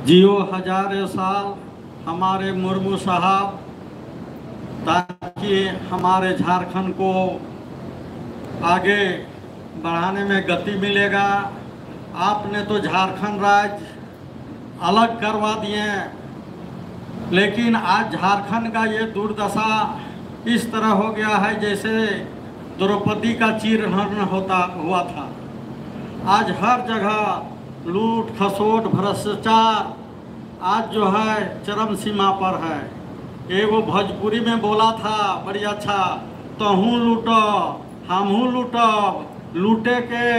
जियो हजारे साल हमारे मुर्मू साहब, ताकि हमारे झारखंड को आगे बढ़ाने में गति मिलेगा। आपने तो झारखंड राज्य अलग करवा दिए, लेकिन आज झारखंड का ये दुर्दशा इस तरह हो गया है जैसे द्रौपदी का चीरहरण हुआ था। आज हर जगह लूट खसोट भ्रष्टाचार आज जो है चरम सीमा पर है। एगो भोजपुरी में बोला था बड़ी अच्छा, तहूँ लूटो हमहूँ लूटब, लूटे के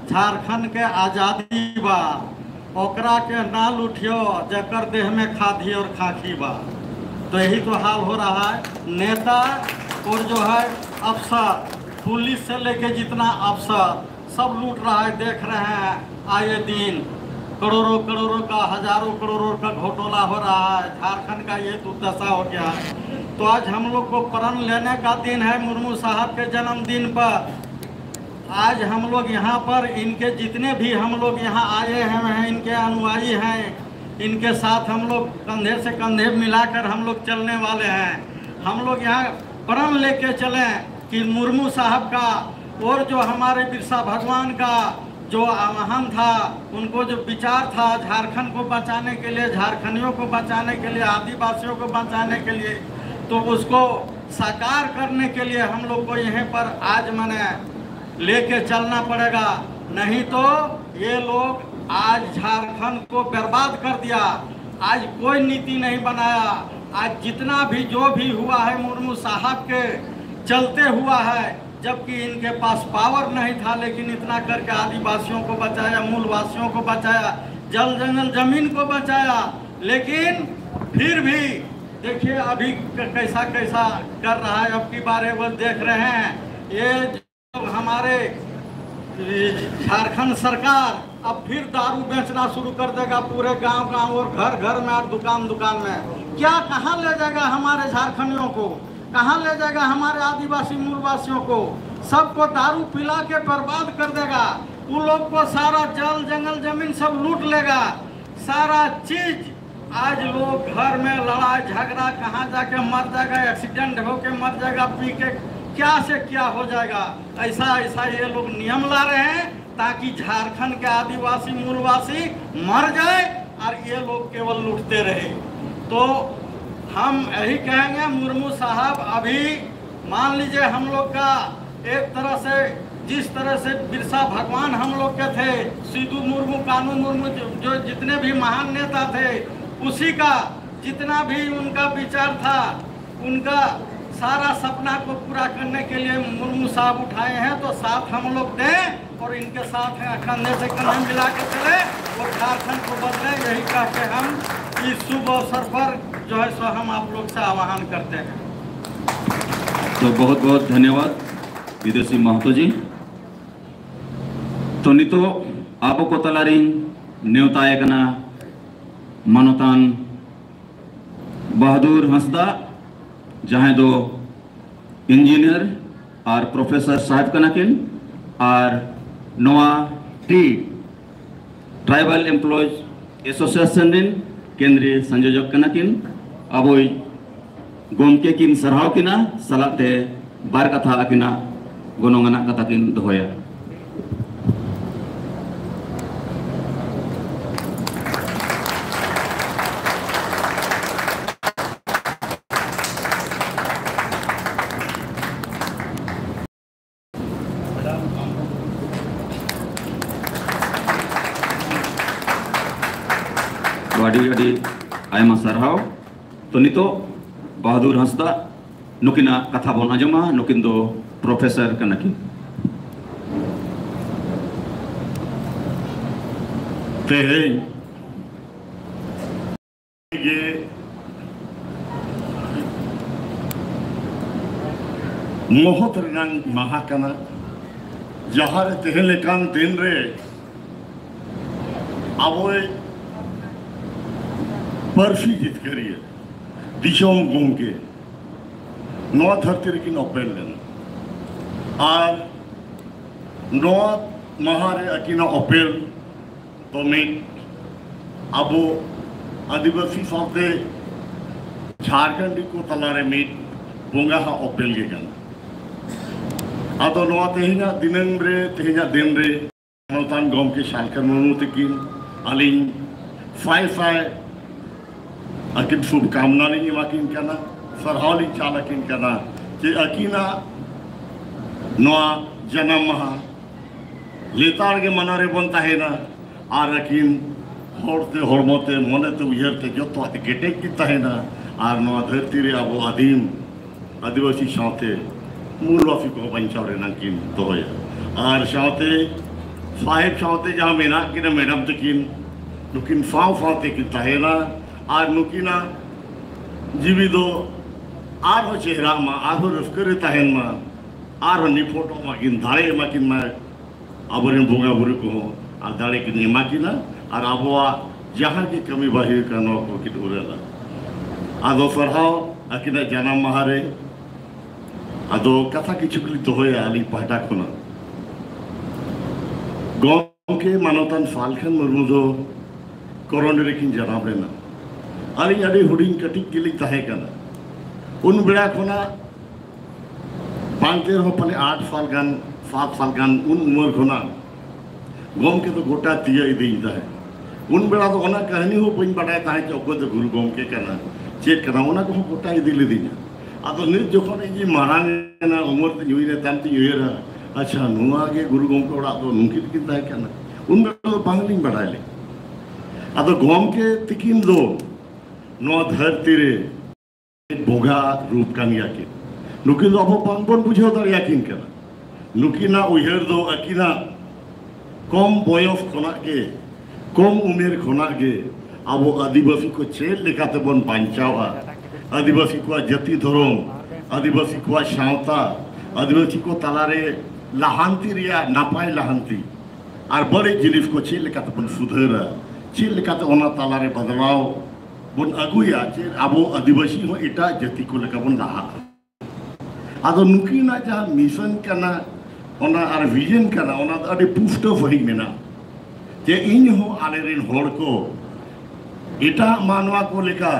झारखंड के आज़ादी बा, ओकरा के ना लूटियो जकर देह में खाधी और खाकी बा। तो यही तो हाल हो रहा है। नेता और जो है अफसर, पुलिस से लेके जितना अफसर सब लूट रहा है। देख रहे हैं आए दिन करोड़ों करोड़ों का, हजारों करोड़ों का घोटाला हो रहा है। झारखंड का ये दुर्दशा हो गया है। तो आज हम लोग को प्रण लेने का दिन है मुर्मू साहब के जन्मदिन पर। आज हम लोग यहाँ पर इनके जितने भी हम लोग यहाँ आए हैं, इनके अनुयायी हैं, इनके साथ हम लोग कंधे से कंधे मिलाकर हम लोग चलने वाले हैं। हम लोग यहाँ प्रण लेके चलें कि मुर्मू साहब का और जो हमारे बिरसा भगवान का जो आह्वान था, उनको जो विचार था झारखंड को बचाने के लिए, झारखंडियों को बचाने के लिए, आदिवासियों को बचाने के लिए, तो उसको साकार करने के लिए हम लोग को यहीं पर आज मैंने लेके चलना पड़ेगा। नहीं तो ये लोग आज झारखंड को बर्बाद कर दिया। आज कोई नीति नहीं बनाया। आज जितना भी जो भी हुआ है मुर्मू साहब के चलते हुआ है, जबकि इनके पास पावर नहीं था, लेकिन इतना करके आदिवासियों को बचाया, मूलवासियों को बचाया, जल जंगल जमीन को बचाया। लेकिन फिर भी देखिए अभी कैसा कैसा कर रहा है। अब की बारे वो देख रहे हैं, ये हमारे झारखंड सरकार अब फिर दारू बेचना शुरू कर देगा पूरे गांव गांव और घर घर में और दुकान दुकान में। क्या कहां ले जाएगा हमारे झारखंडियों को, कहां ले जाएगा हमारे आदिवासी मूलवासियों को? सबको दारू पिला के बर्बाद कर देगा। उन लोग को सारा जल जंगल जमीन सब लूट लेगा, सारा चीज। आज लोग घर में लड़ाई झगड़ा, कहाँ जाके मर जाएगा, एक्सीडेंट होके मर जाएगा, पी के क्या से क्या हो जाएगा। ऐसा ऐसा ये लोग नियम ला रहे हैं ताकि झारखंड के आदिवासी मूलवासी मर जाए और ये लोग केवल लूटते रहे। तो हम यही कहेंगे मुर्मू साहब, अभी मान लीजिए हम लोग का एक तरह से जिस तरह से बिरसा भगवान हम लोग के थे, सिद्धू मुर्मू, कानू मुर्मू, जो जितने भी महान नेता थे, उसी का जितना भी उनका विचार था, उनका सारा सपना को पूरा करने के लिए मुर्मू साहब उठाए हैं। तो साथ हम लोग दें और इनके साथ कंधे से कंधे मिला के चले और झारखंड को बदलें। यही कह के हम इस शुभ अवसर पर जो है सो हम आप लोग से आह्वान करते हैं। तो बहुत बहुत धन्यवाद विदेशी महतो जी। तो नितो आपो को तलारी नेवताए कना मानवतान बहादुर हंसदा, जहाँ दो इंजीनियर और प्रोफेसर साहब कनाकिन और नोआ टी ट्राइबल एम्प्लॉयज एसोसिएशन दिन केंद्रीय संयोजक कनाकिन अब गोमके किन सरहाव किना सलाते बार कथा अकिना गोनोंगना कथा किन दोहया। अड़ी आयमा सरहाव। तो नितो बहादुर हंसदा नुकिना कथा बन आजमा, नुकिन दो प्रोफेसर कनाकिन। तेहें ये मोहत रंग महाकना जहाँ तेहें लेकान दिन रे आवोए बर्फी जित करिए दिशों घूम के नौ धरती रेकिन ओपेल लेना और नौ महारे अकिना ओपेल तो में अब आदिवासी साथे झारखंड को तलारे मीट बोंगा हा ओपेल गे गाना आदो नवा तेहिना दिनंग रे तेहिना दिन रे मनतान गम के शालकन मुर्मू तकिन अलिंग फाय फाय अकिन शुभकामना नहीं माकिन करना सरहाली चालकिन करना जे अकिना नवा जन्म महा लेतार के मनारे बनता है ना आर अकिन होरते होरमोते मोनेते उयरते जोतो आते गेटेक किता है ना आर नवा धरती रे अब आदिम आदिवासी साथे मूलवासी को पंचाव रे नकिन दोया आर साथे साहेब साथे जहां मेना किना मैडम तकिन नुकिन फाव फाते किता है ना आर नुकिना जीवी दो आर हो चेहरा मा आर हो रफ्करे ताहेन मा आर हो निफोटो मा किन दाड़े मा किन मा आबरेन बोंगा बुरु को आर दाड़े किन मा किना आर आबवा जहां की कमी बाहिर करनो को किन उरेला आदो सरहाव अकिना जन्म महारे आदो कथा की चुकली तो होया आली पहटा खुना गम के मानवतान फालखन मुर्मू दो कोरोना रेकिन जनाब रेना आली आली हुडिंग कटिक गिली ताहे कना उन बेड़ा खुना पांचेर हो पले 8 साल गान 7 साल गान उन उम्र खुना गम के तो गोटा तिया इदिंदा है उन बेड़ा तो ओना कहानी हो पइन बडाय ताहे चौको तो गुरु गम के कना चेक कना ओना को गोटा इदिले दिना आदो नित जोखन जी मारांग ना उम्र ते युइरे तामती युइरा अच्छा नुआ के गुरु गम को ओड़ा तो नुकित किन ताहे कना उन बेड़ा तो बांगलिंग बडायले आदो गम के तिकिन दो नो धरती रे बोगा रूप कानिया के नुकिन दो अब बांगबन बुझो दारिया किन कना नुकिना उयहर दो अकिना कम बयस खना के कम उमेर खना के अब आदिवासी को चेल लेकाते बन बांचावा आदिवासी को जाति धर्म आदिवासी को सावता आदिवासी को तलारे लाहांती रिया नापाय लाहांती और बड़े जिनिस को चेल लेकाते बन सुधरा चेल लेकाते ओना तलारे बदलाव बन अगुया चे अब आदिवासी हो इटा जाति को लेका बन लाहा आदो नुकिना जहां मिशन कना ओना आर विजन कना ओना अडे पुष्ट होई मेना जे इन हो आलेरिन होड़ को इटा मानवा को लेका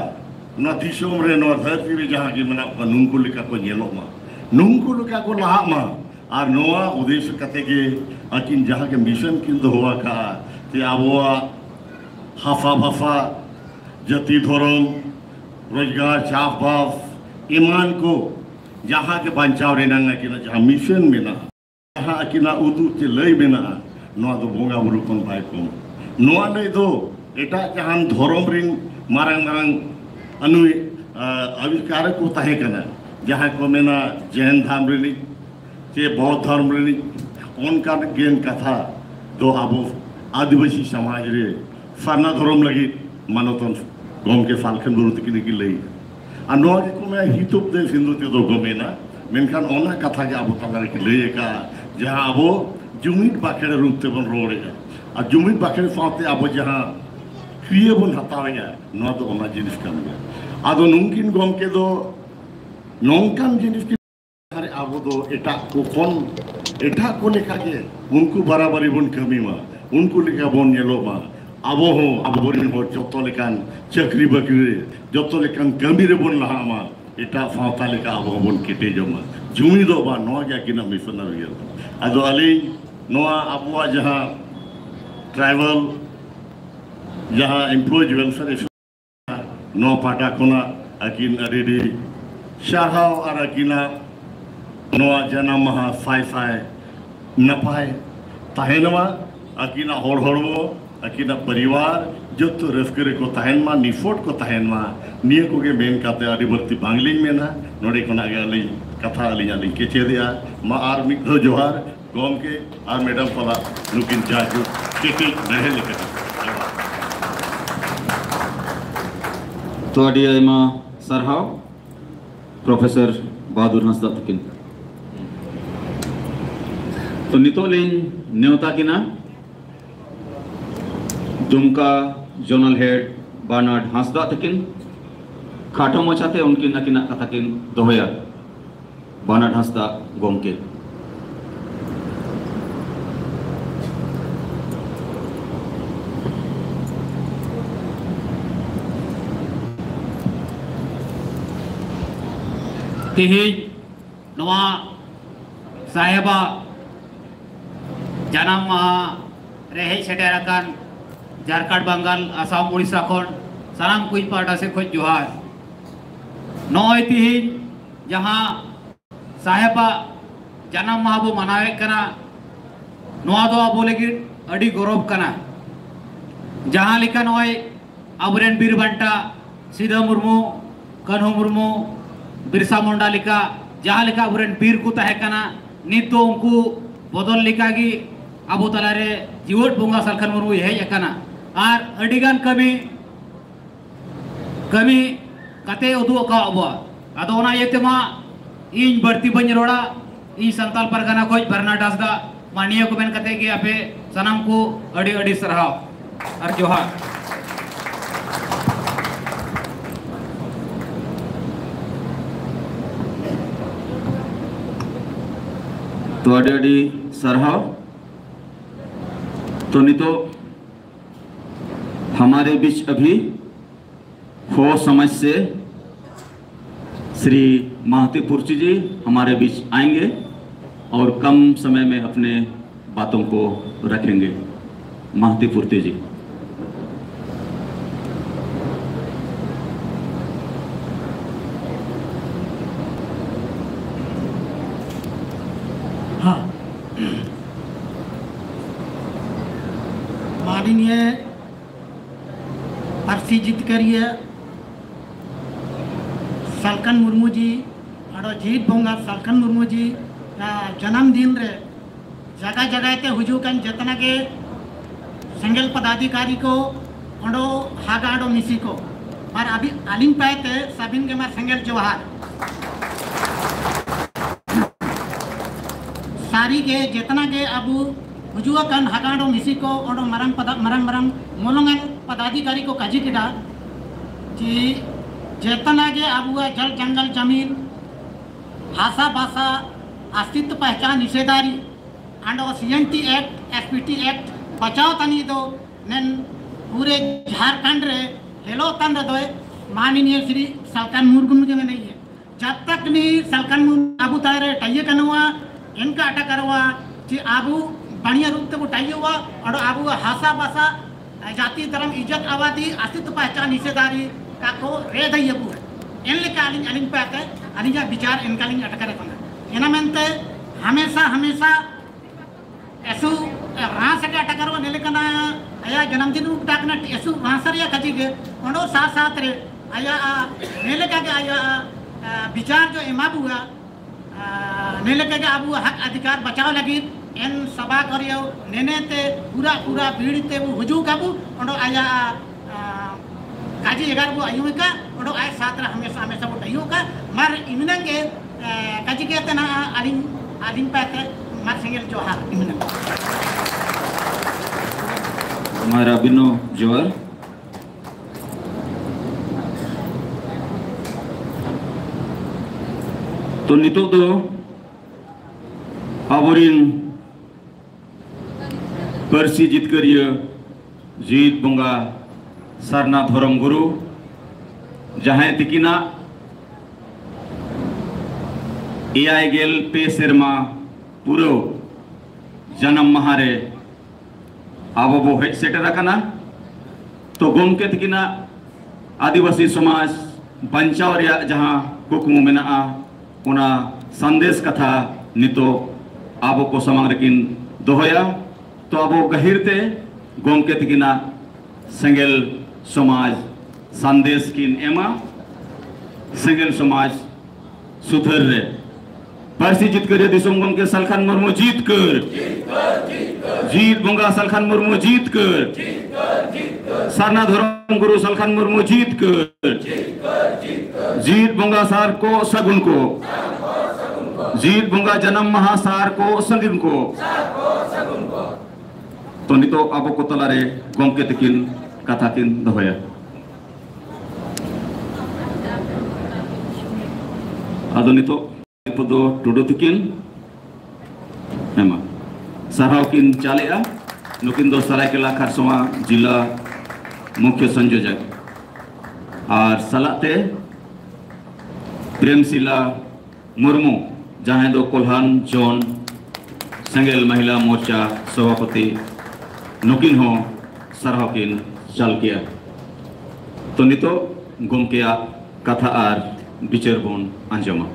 ना दिसोम रे नो धरती रे जहां की मना नुंगु लेका को येलो मा नुंगु लेका को लाहा मा आर नोआ उद्देश्य कते के अकिन जहां के मिशन किन दो हुआ का ते आबोआ हाफा भाफा जाति धर्म रोजगार चाफ बाफ ईमान को जहां के बचाव रे नंगा कि जहां मिशन में ना जहां अकिना उदु चे लई मेना नोआ दो बोंगा बुरु कोन भाई को नोआ ले दो एटा जहां धर्म रिन मारंग मारंग अनु आविष्कार को ताहे कना जहां को मेना जैन धर्म रे चे बौद्ध धर्म रे उनका ज्ञान कथा तो अब आदिवासी समाज रे फरना धर्म लगी मानवतन गम के फालखन बुरु तकिन की लई आ नोआ के को मैं हितुप दे सिंधु ते दो गमेना मेनखान ओना कथा के अब तलारे की लई का जहां अब जुमित बाखेड़े रूप ते बन रोड़ेगा आ जुमित बाखेड़े साथे अब जहां क्रिया बन हतावेगा नोआ तो ओना जिनिस काम गया आदो नुंकिन गम के दो नोंकान जिनिस की अरे अब दो एटा को कोन एटा को लेखा के उनको बराबरी बन कमी मा उनको लेखा बन येलो मा अब हो अब बोरिन हो जतो लेकान चक्री बकरी जतो लेकान कमी रे बन लहा मा एटा फाता लेका अब बन केटे जमा जुमी दो बा नो जा किना मिशनर गे आदो अली नोआ अबवा जहां ट्राइबल जहां एम्प्लॉयज वेलफेयर नो पाटा कोना अकिन अरेडी शाहाव और अकिना नोआ जना महा फाय फाय नपाय ताहेनवा अकिना होड़ होड़वो अकिना परिवार जो तो रस्करे को ताहेनमा निफोट को ताहेनमा निये को के मेन काते आदिवर्ती बांगलिंग में ना नोडे कोना अली कथा अली अली के चेदिया मा आर मिक्रो जोहार गम के आर मैडम फला लुकिन जाजू केके रहे लेके तो अड़ी आयमा सरहाव प्रोफेसर बहादुर हंसदा तकिन तो नितोलिन न्योता किना Dumka zonal head Bernard Hansda तकिन खाटो मचाते उनकी नकिना कथा किन दोहया बर्नार्ड हंसदा गोमके तिहिन नवा साहेबा जन्म महा रेहे सेटेराकान झारखंड बंगाल आसाम उड़ीसा खन सानाम कुछ पाटा से खोज जोहार नॉय तिहिन जहाँ साहेबा जन्म महा बो मनावे कना नवा दो अबो लगी अड़ी गौरव कना जहाँ लिखा नॉय अबरेन बीर बंटा सीधा मुर्मू कन्हू मुर्मू बिरसा मुंडा लिखा जहाँ लिखा अबरेन बीर को तहे कना नित तो उनको बदल लिखा कि अबो तलारे जीवट बोंगा सलखन मुर्मू यही एकना आर अडिगान कमी कमी कते उदु का अबो अदोना येतेमा इन बढ़ती बन रोड़ा इन संताल परगना खोज बर्नाड हांसदा मानिया को मेन कते कि आपे सनम को अड़ी अड़ी सरहाव और जोहार तो अड़ी सरहाव तो नितो हमारे बीच अभी हो समझ से श्री महती पुरची जी हमारे बीच आएंगे और कम समय में अपने बातों को रखेंगे। महती पुरची जी। हाँ, माननीय पार्सी जीत करिए सलखन मुर्मू जी और जीत बोंगा सलखन मुर्मू जी जन्मदिन रे जगह जगह ते हुजूकन जतना के संगल पदाधिकारी को ओडो हागा ओडो मिसी को और अभी आलिम पाए ते सबिन के मार संगल जोहार सारी के जितना के अबू हुजूकन हागाडो मिसी को ओडो मरंग मोलंगन पदाधिकारी को काजी किडा कि जितना के अबू जल जंगल जमीन भाषा भाषा अस्तित्व पहचान निषेधारी and CNT act SPT act बचाओ तनी दो नन पूरे झारखंड रे हेलो तन दो माननीय श्री सलखन मुर्मू के में नहीं है जब तक नहीं सलखन अबू तारे टाइए कनवा इनका अटक करवा कि आबू बढ़िया रूप से उठाइए हुआ और आबू हासा बासा जाति धर्म इज्जत आबादी अस्तित्व पहचान हिस्सेदारी का को रे दई अबू इन लेके अलिंग पे आते अलिंग विचार इनका लिंग अटक करे पंगा इना मेंते हमेशा हमेशा ऐसु रास के अटक करवा नेले कना आया जन्मदिन उठाकना ऐसु रासरिया खजी के ओनो साथ साथ रे आया नेले का आया विचार जो इमाम हुआ नेले के आबू हक अधिकार बचाव लगी इन सभा करियो नेने ते पूरा पूरा भीड़ ते वो हुजू काबू ओडो आया काजी एगार वो आयु का ओडो आय सातरा हमेशा हमेशा वो आयु का मर इमनंगे काजी के तना आलिंग पाते मर सिंगल जोहार इमनंग हमारा बिनो जोहार तो नितो दो आवरिन परसी जितकरिया जीत बोंगा सरना धर्म गुरु जहाँ तिकिना एआई गेल पे सेरमा पूरो जन्म महारे आबो बो हेड सेटर अकना तो गोमके तिकिना आदिवासी समाज बंचाव रिया जहाँ कुकमु मेना उना संदेश कथा नितो आबो को समांग रकिन दोहया तो आबो गहिरते गोमके तिकिना संगेल समाज संदेश किन एमा संगेल समाज सुधर रे परसी जीत कर दिसोम गोमके सलखन मुर्मू जीत कर जीत बोंगा सलखन मुर्मू जीत कर सरना धर्म गुरु सलखन मुर्मू जीत कर जीत बोंगा सार को सगुन को जीत बोंगा जन्म महासार को संगिन को तो नितो आबो को तलारे गोमके तकिन कथा किन दोहया आदो नितो पदो टुडो तकिन हेमा सरहाव किन चालेआ नुकिन दो सरायकेला खरसवा जिला मुख्य संयोजक और सलाते प्रेमशिला मुर्मू जहां दो कोल्हान जोन सेंगेल महिला मोर्चा सभापति नुकिन हो साराव किन चाल किया। तो नितो गोमकेया कथा आर बिचार बोन आंजमा।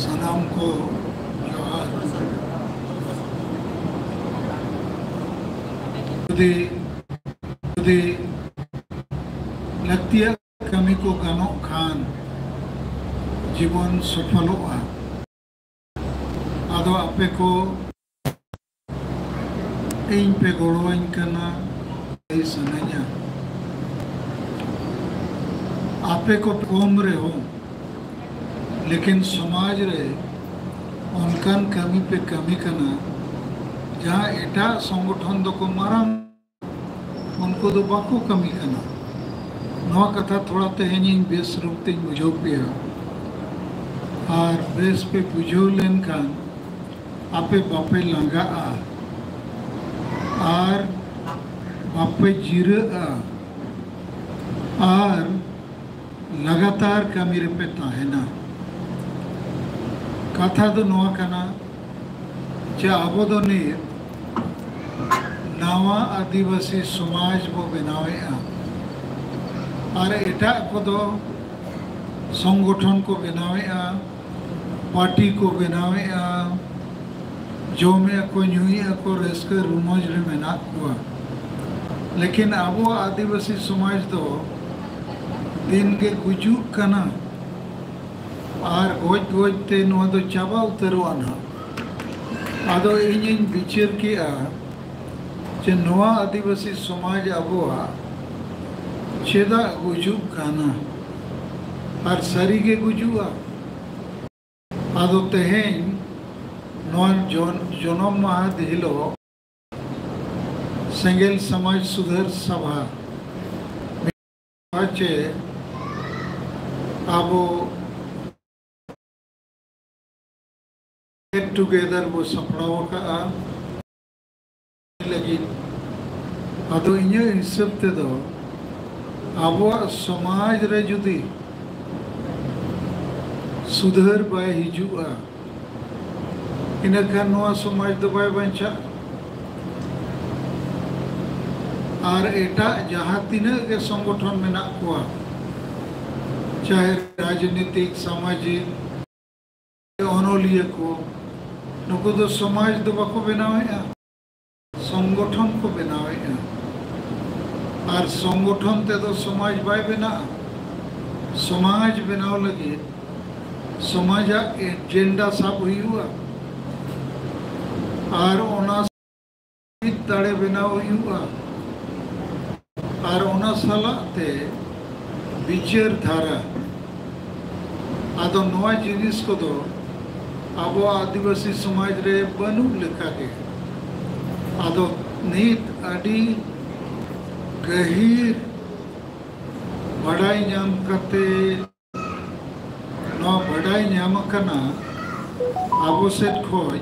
सलाम को जोहार। जुदी लक्तिया कमी को गानो खान जीवन सफलोआ आदो आपे को इन पे गोड़वाइन करना यही सनैया आपे को कम रे हो लेकिन समाज रे उनकान कमी पे कमी करना जहाँ एटा संगठन दो को माराम उनको दो बाको कमी करना नवा कथा थोड़ा तेहनी बेस रूप ते बुझो पिया और बेस पे बुझो लेन कान आपे बापे लंगा और बापे जीरा और लगातार कमी रे पे ताहेना कथा दो नवा कना चे आबो दो ने नावा आदिवासी समाज बो बनावे और एटा को दो संगठन को बनावे पार्टी को बनावे जो में को न्यूई को रेस्के रुमोज रे मेना हुआ लेकिन आबो आदिवासी समाज दो दिन के गुजू कना और गोज गोज ते नो दो चाबा उतरवाना आदो इन विचार किया जे नवा आदिवासी समाज अबुआ चेदा गुजू काना और सरी के गुजुआ आदो तेहेन नवा जनम माह दिलो सेंगेल समाज सुधार सभा चे आबो गेट टुगेदर वो सपड़ाओ का लगी आदो इन्हें हिसाब ते दो आबो समाज रे जुदी सुधार बाय हिजुआ इनका नवा समाज दो बाय बंचा और एटा जहाँ तीन के संगठन में ना हुआ चाहे राजनीतिक सामाजिक अनोलिया को नुको दो समाज दो बाको बनावे संगठन को बनावे और संगठन ते दो समाज बाय बना समाज बनाव लगे समाज एजेंडा सब हुआ और ओना दाड़े बनाव हुआ और ओना सलाते विचार धारा आदो नवा जिनिस को दो अब आदिवासी समाज रे बनू लेखा के आदो नीत अडी गहीर बड़ाई नाम करते नवा बड़ाई नाम करना अब से खोज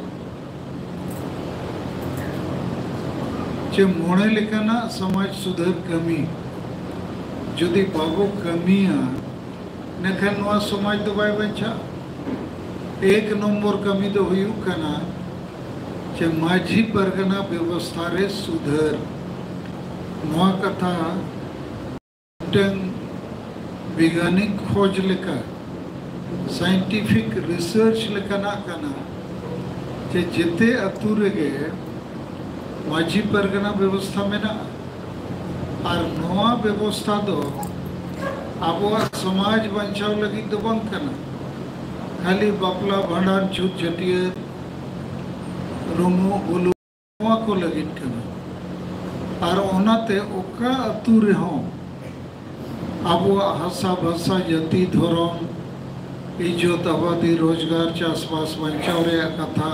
चे मोड़े लेखना समाज सुधर कमी जुदी बाबू कमिया नेखन नवा समाज तो बाय बचा एक नंबर कमी तो हुई कना चे माझी परगना व्यवस्था रे सुधर नवा कथा वैज्ञानिक खोज लेका साइंटिफिक रिसर्च लेकना कना चे जिते अतु रेगे माझी परगना व्यवस्था में ना और नवा व्यवस्था दो अब समाज बचाव लगी तो बंद करना खाली बापला भांडार छूट छटियर रूमो बोलू नवा को लगी करना और ओनाते ओका अतु रेहो अब हासा भाषा जाति धर्म इज्जत आबादी रोजगार चाषबास बचाव रे कथा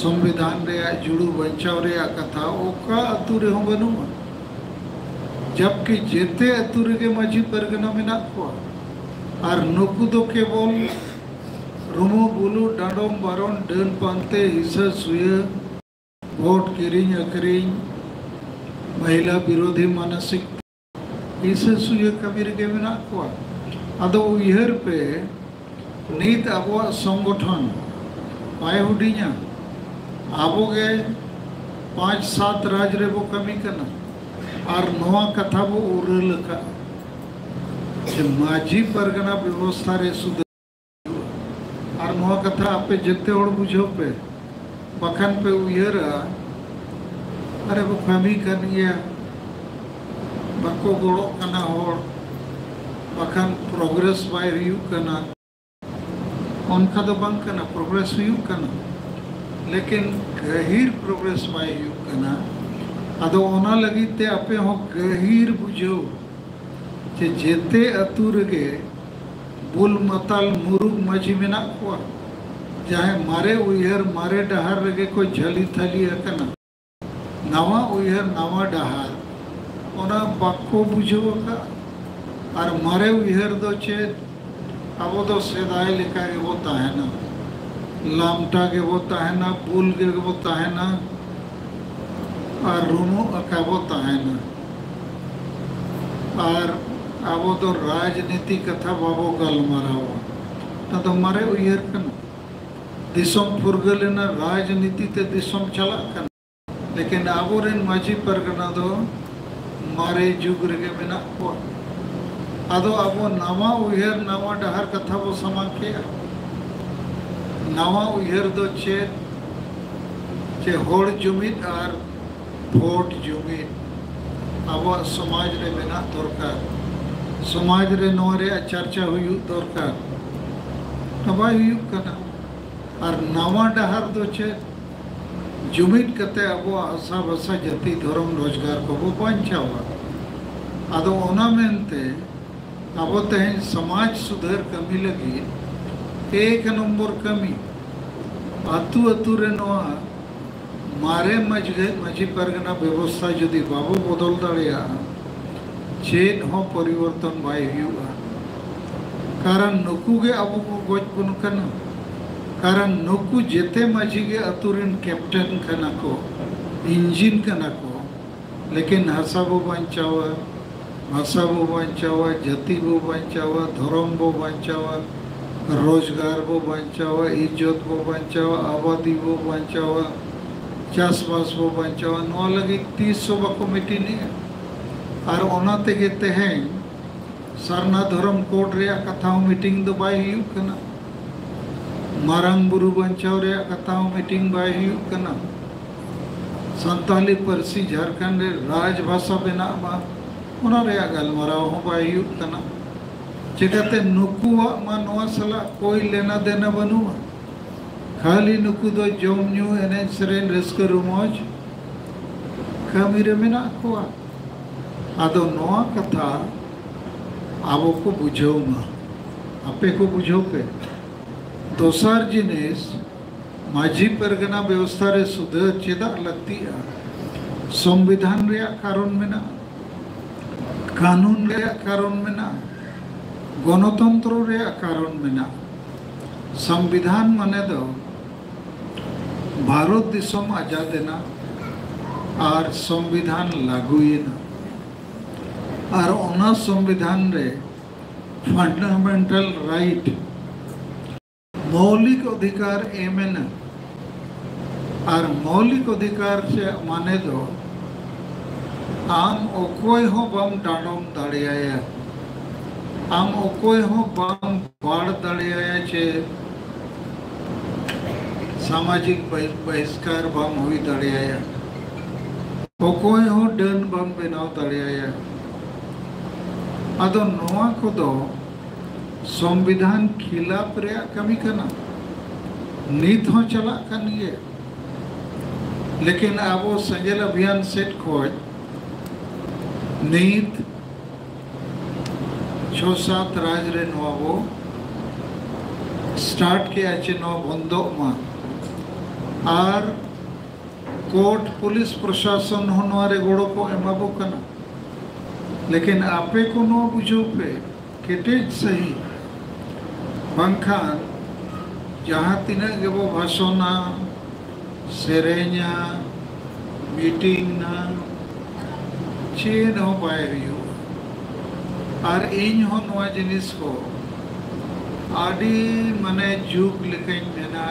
संविधान रे जुड़ू बचाव रे कथा ओका अतु रे हो बनुआ जबकि जेते अतु रे के माझी परगना में ना को और नुकु दो केवल रुमो बुलू डांडोम बारोन डन पानते हिस्सा सुय वोट किरिंग अकरिंग महिला विरोधी मानसिक हिस्सा सुय कबीर के में ना को अदो उयहर पे नीत अबो संगठन पाए हुडिया आबो के 5-7 राज रे वो कमी करना और नवा कथा वो उरल का जे माझी परगना व्यवस्था रे सुधर और नवा कथा आपे जितने और बुझो पे बखन पे उयरा अरे वो कमी करनी है बको गोड़ो करना हो बखन प्रोग्रेस बाय रियू करना उनका तो बंद करना प्रोग्रेस रियू करना लेकिन गहीर प्रोग्रेस बाय रियू करना अदो ओना लगी ते आपे हो गहीर बुझो जे जेते अतु रेगे बुल मताल मुरुग मजी में ना को चाहे मारे उयहर मारे डहार रेगे कोई झली थली करना नवा उयहर नवा डहार ओना बाको बुझो का और मारे उयहर दो चेत अब तो सेदाय लिखा के वो ताहना लामटा के वो ताहना बुल के वो ताहना और रूमो का वो ताहना और अब तो राजनीति कथा बाबो गल मारा हुआ तो मारे उयहर करना दिसम फुरगले ना राजनीति ते दिसम चला करना लेकिन अब रेन माझी परगना दो मारे जुग रे में ना को अदो अब नवा उयहर नवा डहर कथा वो समा किया नवा उयहर दो चे होड़ जुमित और वोट जुमित अब समाज रे बिना दरकार समाज रे नोरे चर्चा हुई दरकार तबाय हुई करना और नवा डहर दो चे जुमित कते अब आशा भसा जाति धर्म रोजगार को वो बचावा अदो ओना मेनते अब तेहन समाज सुधर कमी लगी एक नंबर कमी अतु अतु रे नवा मारे माझी परगना व्यवस्था यदि बाबू बदल दाड़िया चेन हो परिवर्तन बाय हुआ कारण नुकु गे अब गज बन कना कारण नुकु जेते माझी गे अतु रेन कैप्टन कना को इंजिन कना को लेकिन हसा बो बचावा भाषा बो बचावा जाति बो बचावा धर्म बो बचावा रोजगार बो बचावा इज्जत बो बचावा आबादी बो बचावा चाषबास बो बचावा नवा लगी 300 कमिटी नहीं और ओनाते के तेहन सरना धर्म कोड रे कथा मीटिंग दो बाय हुई कना मारंग बुरु बचाव रे कथा मीटिंग बाय हुई कना संताली परसी झारखंड राजभाषा बेना गलमाराव हो बायुतना चिकाते नुकुआ मा नोआ सला कोई लेना देना बनुआ खाली नुकु दो जोम न्यू एने सरेन रस्क रुमोज कमी रे मेना कोआ आदो नोआ कथा आबो को बुझो मा आपे को बुझो पे दोसार जिनिस माझी परगना व्यवस्था रे सुधार चेदा लगती है संविधान रे कारण में ना कानून रे कारण में ना गणतंत्र रे कारण में ना संविधान माने दो भारत दिसम आजाद ना और संविधान लागू ना और ओना संविधान रे फंडामेंटल राइट मौलिक अधिकार एमेना और मौलिक अधिकार से माने दो आम ओकोय हो बम डांडोम दाड़ियाया आम ओकोय हो बम बाड़ दाड़ियाया चे सामाजिक बहिष्कार बम हुई दाड़ियाया ओकोय हो डन बम बेनाव दाड़ियाया अदो नोआ को दो संविधान खिलाफ रे कमी करना नीत हो चला कनिए लेकिन अब संजल अभियान सेट खोज नीत 6-7 राज रे नोवो स्टार्ट के आचे नो बंदो मा और कोर्ट पुलिस प्रशासन होनवारे गोड़ो को एमाबो कना लेकिन आपे को नो बुझो पे केटेज सही बंखान जहाँ तीन गेबो भाषणा सेरे냐 मीटिंग ना चेन हो बायरियो और इन हो नवा जिनिस को आदि मने जुग लेकिन मेना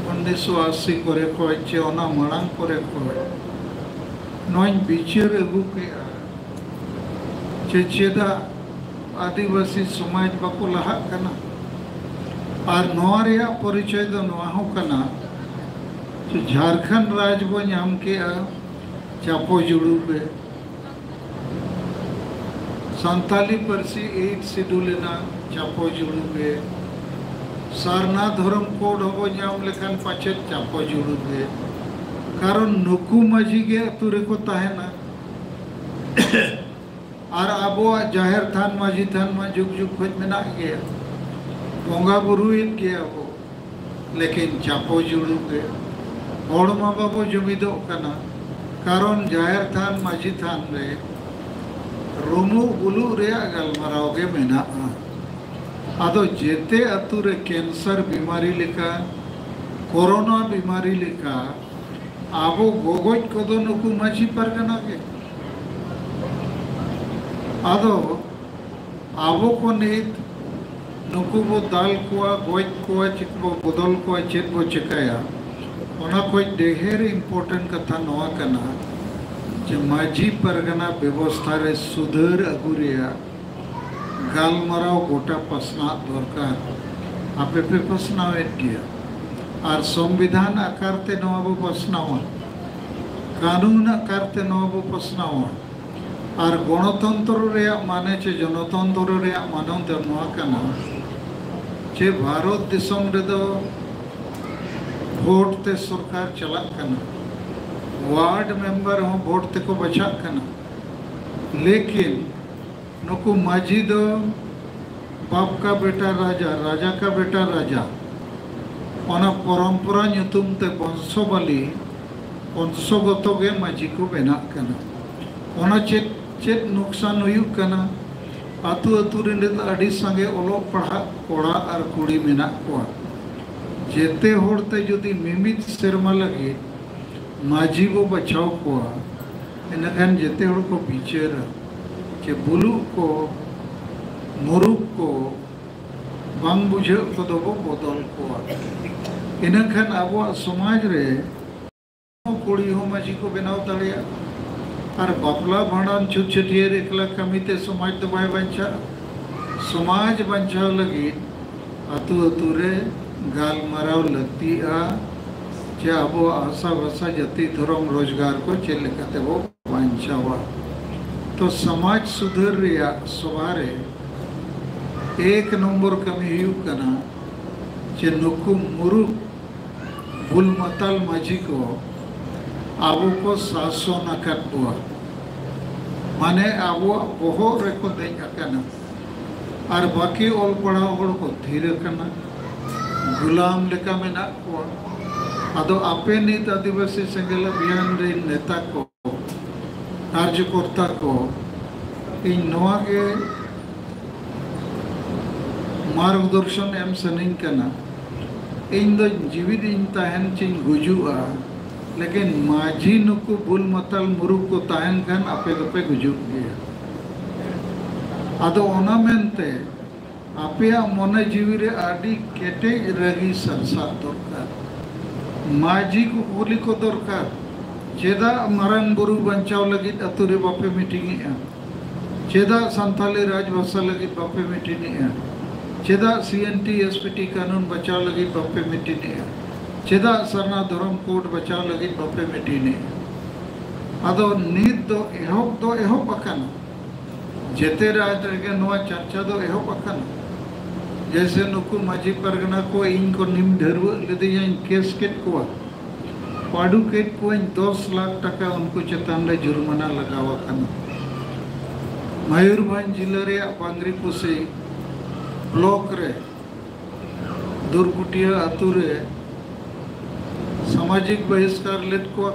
1980 करे कोई चे ओना मड़ांग करे कोई नोइन बिचर अगु के चेदा आदिवासी समाज बाको लहा कना और नोआ रेया परिचय दो नोआ हो कना जो झारखंड राज बो नाम के चापो जुड़ू पे संताली परसी 8 शेड्यूल ना चापो जुड़ू पे सारना धर्म कोड हो नाम लेखन पाचे चापो जुड़ू पे कारण नुकु मजी के अतुरे को ताहेना और अब जाहिर थान माझी थान में जुग जुग खोज में ना गया बोंगा बुरुइन गया वो लेकिन चापो जुड़ू के और माँ बाबू जुमिदो कना कारण जाहिर थान माझी थान रे रोमु बुलू रे गलमाराव के मेना आदो जेते अतुरे कैंसर बीमारी लेका कोरोना बीमारी लेका आबो गोगोज को दो नुकु माझी परगना के आदो आबो को नीत नुकु बो दाल को गोज को चिकबो बदल को चेत बो चिकाया ओना कोई ढेर इम्पोर्टेंट कथा नवा कना जे माझी परगना व्यवस्था रे सुधार अगुरिया गालमाराव गोटा पसना दरकार आपे पे पसनाव गया और संविधान आकारते नवा पसनाव कानून आकारते नवा पसनाव और गणतंत्र रे माने चे जनतंत्र रे मानव ते नवा कना चे भारत दिसम रे दो वोट ते सरकार चला कना वार्ड मेंबर हो वोट ते को बचा कना लेकिन नुकु माझी दो बाप का बेटा राजा राजा का बेटा राजा ओना परंपरा नुतुम ते वंशबली वंशगत गे माझी को बेना कना ओना चेत नुकसान हुई कना आतु आतु रे अड़ी संगे ओलो पढ़ा कोड़ा और कुड़ी मेना कोआ जेते होड़ते जुदी मिमित सेरमा लगे माझी वो बचाव कोआ इनखान जेते होड़ को बिचेर के बुलू को मुरुक को बांग बुझे को दो बदल कोआ इनखान अब समाज रे कुड़ी हो माझी को बनाव दाड़िया और बापला भाड़ान छुट छुटियर एकला कमीते समाज तो बाय बंचा समाज बंचाव लगी अतु अतु रे गालमाराव लगती आ जे अब आशा भाषा जाति धर्म रोजगार को चेक लेकाते वो बांचावा तो समाज सुधर रिया सवारे एक नंबर कमी हुई कना जे नुकु मुरु बुल मतल माझी को आबो को शासन अकत बुआ माने आबो बहु रेको देख अकना और बाकी ओल पढ़ा होड़ को धीरे कना गुलाम लेका में ना को आदो आपे नीत आदिवासी संगेल अभियान रे नेता को कार्यकर्ता को इन नवा के मार्गदर्शन एम सनिंग कना इन दो जीवित इन ताहन चिन गुजुआ लेकिन माझी नुकु बुल मतल मुरु को ताहन खान आपे दपे गुजु गया आदो ओना मेनते आपे मने जीवी रे आदि केटे रगी संसार दरकार माझी को बोली को दरकार चेदा मारन बुरु बंचाव लगी अतुरे बापे मीटिंग चेदा संथाली राजभाषा लगी बापे मीटिंग चेदा CNT SPT कानून बचाव लगी बापे मीटिंग चेदा सरना धर्म कोड बचाव लगी बापे मीटिंग आदो नीत दो एहोब अकन जेते राज रे नवा चर्चा दो एहोब अकन जैसे नुकु माझी परगना को इनको निम ढरव लेदे केस केट को पाडू केट को 10 लाख टका उनको चेतान रे जुर्माना लगावा कना मयूरभंज जिले रे बांगरीपुसी ब्लॉक रे दुर्गुटिया अतु रे सामाजिक बहिष्कार लेट को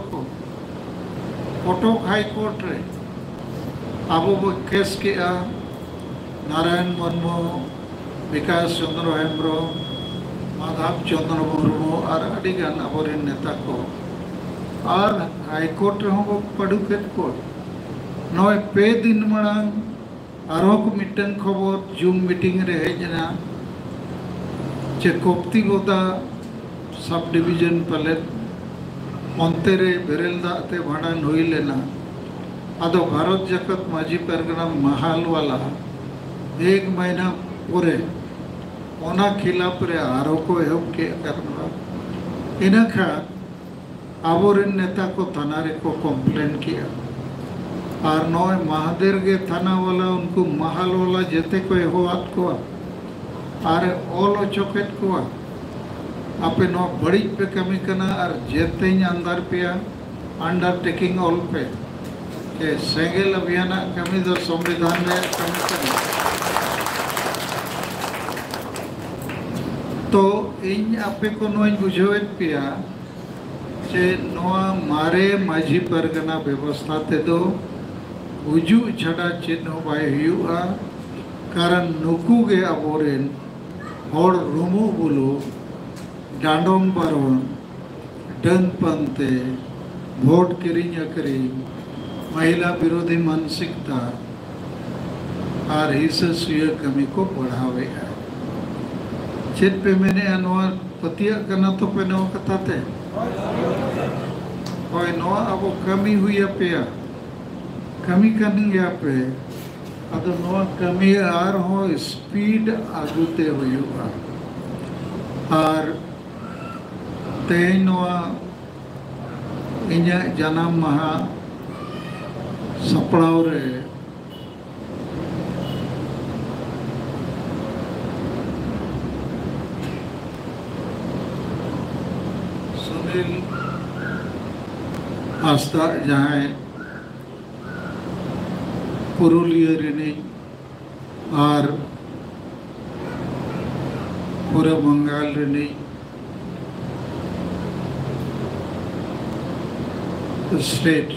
कटक हाई कोर्ट रे आबो केस के नारायण मुर्मू विकास चंद्र हेम्ब्रम माधव चंद्र मुर्मू और अड़ीगान आबोरेन नेता को और हाईकोर्ट रे पड़ू केट को नय पे दिन मांग आरोक मिटन खबर जूम मीटिंग रे हेजना चे कोप्ती गोदा सब डिवीजन पले अंते रे बेरेल दाते भाड़ान हुई लेना आदो भारत जगत माझी परगना महाल वाला 1 महीना पूरे ओना खिलाफ रे आरोप एहब के करना इनखा आबोरेन नेता को थाना रे को कंप्लेन किया और नय महादेर के थाना वाला उनको महाल वाला जेते को एहोआत को और ओलो चोकेट को आपे नो बड़ी पे कमी करना और जेते अंदर पिया अंडरटेकिंग ऑल पे के सेंगेल अभियान कमी दो संविधान में कमी करना तो इन आपे को नोई बुझेवेत पिया जे नोआ मारे माझी परगना व्यवस्था ते दो उजू छड़ा चिन्ह बाय हुआ कारण नुकु गे आबोरेन होड़ Rumu blue डांडोम बारोन done Pante vote किरिंग अकरी महिला विरोधी मानसिकता और हिस्सा सुय कमी को बढ़ावे है चेत पे मैंने अनुवाद पतिया करना तो पे नवा कथाते और नवा अब कमी हुई है पिया कमी करनी है पे अदो नवा कमी आर हो स्पीड आगुते हुआ और ते नवा इन्या जन्म महा सपड़ाव रे सुनील आस्था जहाँ पुरुलिया रे और पूरे बंगाल रे स्टेट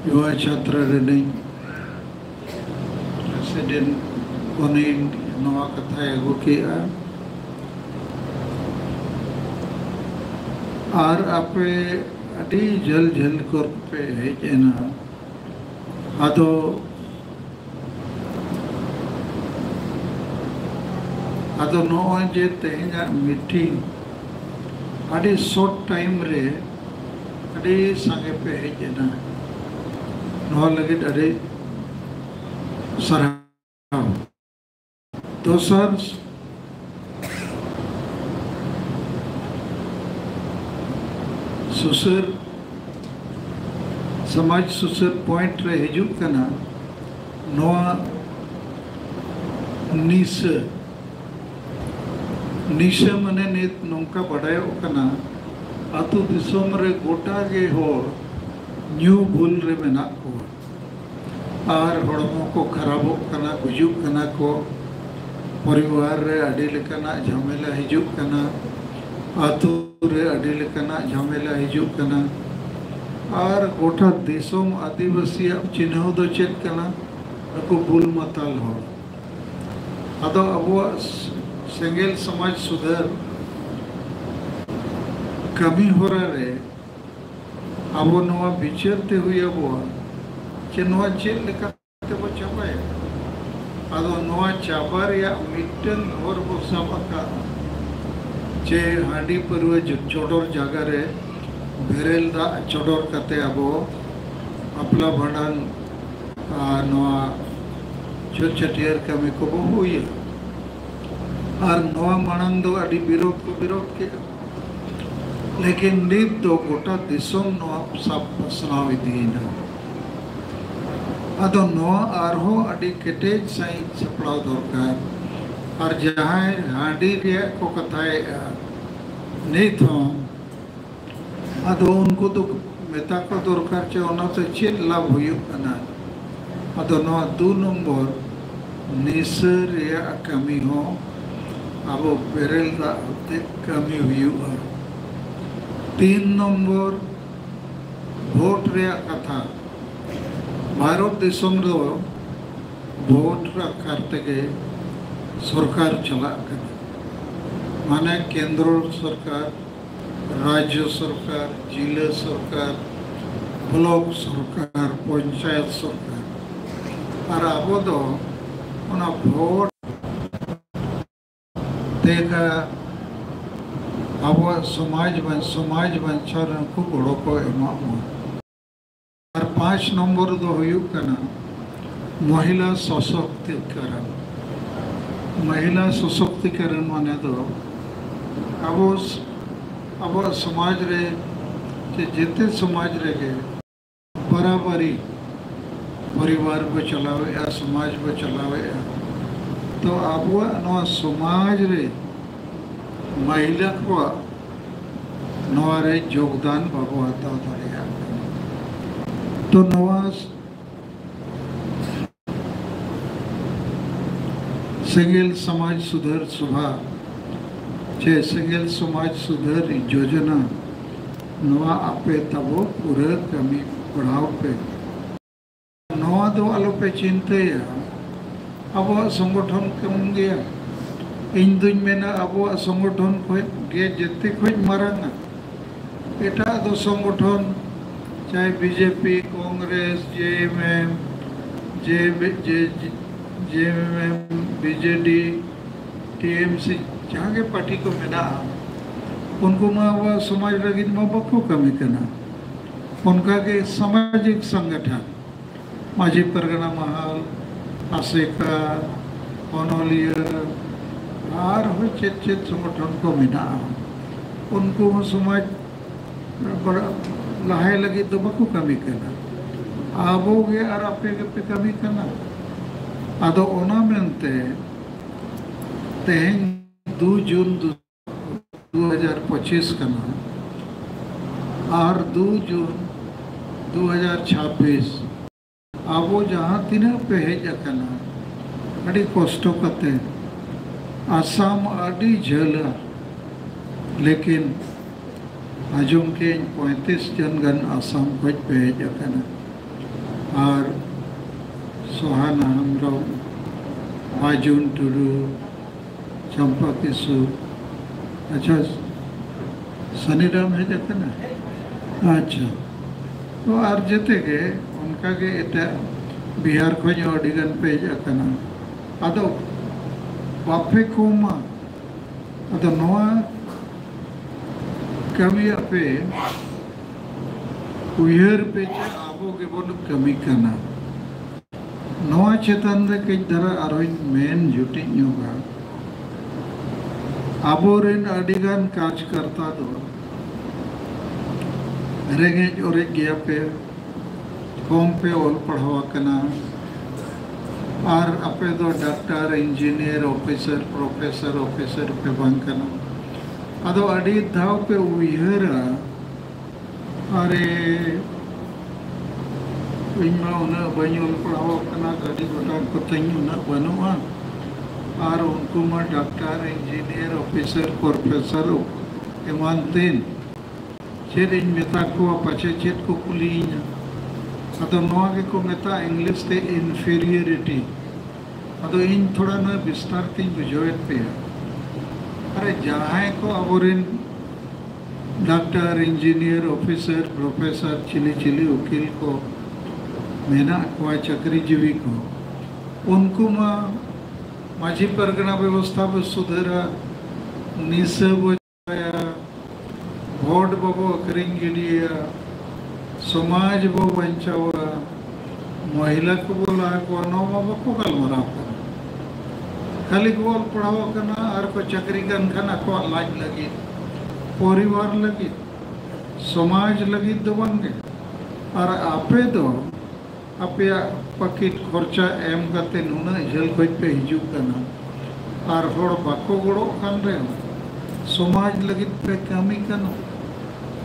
युवा छात्र रे प्रेसिडेंट बने नवा कथा एगो किया और आपे अड़ी झल झल कर पे है जेना आदो आदो नो जे तेना मीटिंग अड़ी शॉर्ट टाइम रे अड़ी संगे पे है जेना नो लगे अड़ी सराव दोसर सुसर समाज सुसर पॉइंट रे हिजुक कना नवा निशा मने नित नौका बढ़ायो कना अतु दिसोम रे गोटा गे हो न्यू भूल रे मेना को आर हड़मो को खराबो कना गुजुक कना को परिवार रे अडी लेकना झमेला हिजुक कना अतु रे अडी लेकना झमेला हिजुक कना और गोटा देशों आदिवासी चिन्ह दो चेक कना को बुल मताल हो अदो अबो सेंगेल समाज सुधार कमी हो रहा रे अबो नवा विचारते हुए अबो चे नवा चेक लेका ते बो चाबाय अदो नवा चाबार या मिटन और बो सबका चे हांडी परवे चोडोर जागा रे बेरेल दा चोडोर कते अबो अपला भंडान नवा चटियर कमी को बहुई और नवा मानंद दो अड़ी विरोध के लेकिन नित दो गोटा दिसोम नवा सब सुनाव इदीना अदो नवा आरहो अड़ी केटेज साई सपड़ाव दरकार और जहां हांडी रे को कथाए नित हो अदो उनको तो मेता को दरकार चे ओना तो चेल लाभ हुयु कना अदो नवा 2 नंबर निसर या कमी हो अब बेरेल दा कमी हुई 3 नंबर वोट रे कथा भारत देशम रो वोट करते के सरकार चला माने केंद्र सरकार राज्य सरकार जिला सरकार ब्लॉक सरकार पंचायत सरकार और अब दो उना वोट देखा अब समाज बंचार को गड़ो को एमा और 5 नंबर दो हुयु कना महिला सशक्तिकरण माने दो अब समाज रे जेते समाज रे के बराबरी परिवार को चलावे या समाज को चलावे तो अब समाज रे महिला को नवा रे योगदान बाबू आता दरिया तो नवा सिंगल समाज सुधार सभा चे सिंगल समाज सुधार योजना नवा आपे तबो पूरे कमी बढ़ाव पे नवा दो आलो पे चिंते अब संगठन कम गया इन दुन में अब संगठन गे जेते खोज मारांगा एटा दो संगठन चाहे BJP Congress JMM BJD TMC जहाँ के पार्टी को मेना उनको वो समाज लगी बको कमी करना उनका के सामाजिक संगठन माझी परगना महल आसेका ओनोलिया और हो चेत संगठन को मिना उनको समाज बड़ा लहाय लगी तो बको कमी करना आबोगे और आपे पे कमी करना आदो ओना मेनते तेन 2 जून 2025 करना और 2 जून 2026 आबो जहाँ तीना पे हेजना अड़ी कष्ट करते आसाम अड़ी झला लेकिन आजम के 35 जन गन आसाम खोज पे हेजना और सोहाना हमराव आजुन टुडू चंपा किशु अच्छा सनीराम हेजना अच्छा तो और जेते के उनका के एटा बिहार खोज अडिगन पे हेजना अदो बाफे कोमा अदो नवा कमी पे उयर पे आबो के बोल कमी करना नवा चेतन रे कई धरा आरोइन मेन जुटी न्योगा आबो रेन अडिगन काज करता दो रेंगेज ओरेज गया पे कम पे ओल पढ़ावा कना और अपे दो डॉक्टर इंजीनियर ऑफिसर प्रोफेसर पे बंग कना अदो अड़ी धाव पे उयहरा अरे इमा उन्हें बनी ओल पढ़ावा कना गाड़ी गोटा को तंग उन्हें बनुआ और उनको में डॉक्टर इंजीनियर ऑफिसर प्रोफेसर एमान तीन चेद इन मेता को पचे चेद को कुलीन अतो नोआ के को मेता इंग्लिश ते इन्फीरियरिटी अतो इन थोड़ा ना विस्तार तीन बुझोएत पे अरे जहाँ को अबोरिन डॉक्टर इंजीनियर ऑफिसर प्रोफेसर चिली वकील को मेना को चक्री जीवी को उनको माँ माझी परगना व्यवस्था में सुधारा निसब वोट बाबो अकरिंग गिडिया समाज बो बंचावा महिला को बोला को नो बाबा को कल मरा खाली को पढ़ावा करना और को चक्री गन खाना को लाज लगी परिवार लगी समाज लगी दो बंगे और आपे दो आपे पकिट खर्चा एम करते नुना झेल खोज पे हिजू करना और होड़ बाको गोड़ो खान रहे हो समाज लगी पे कमी करना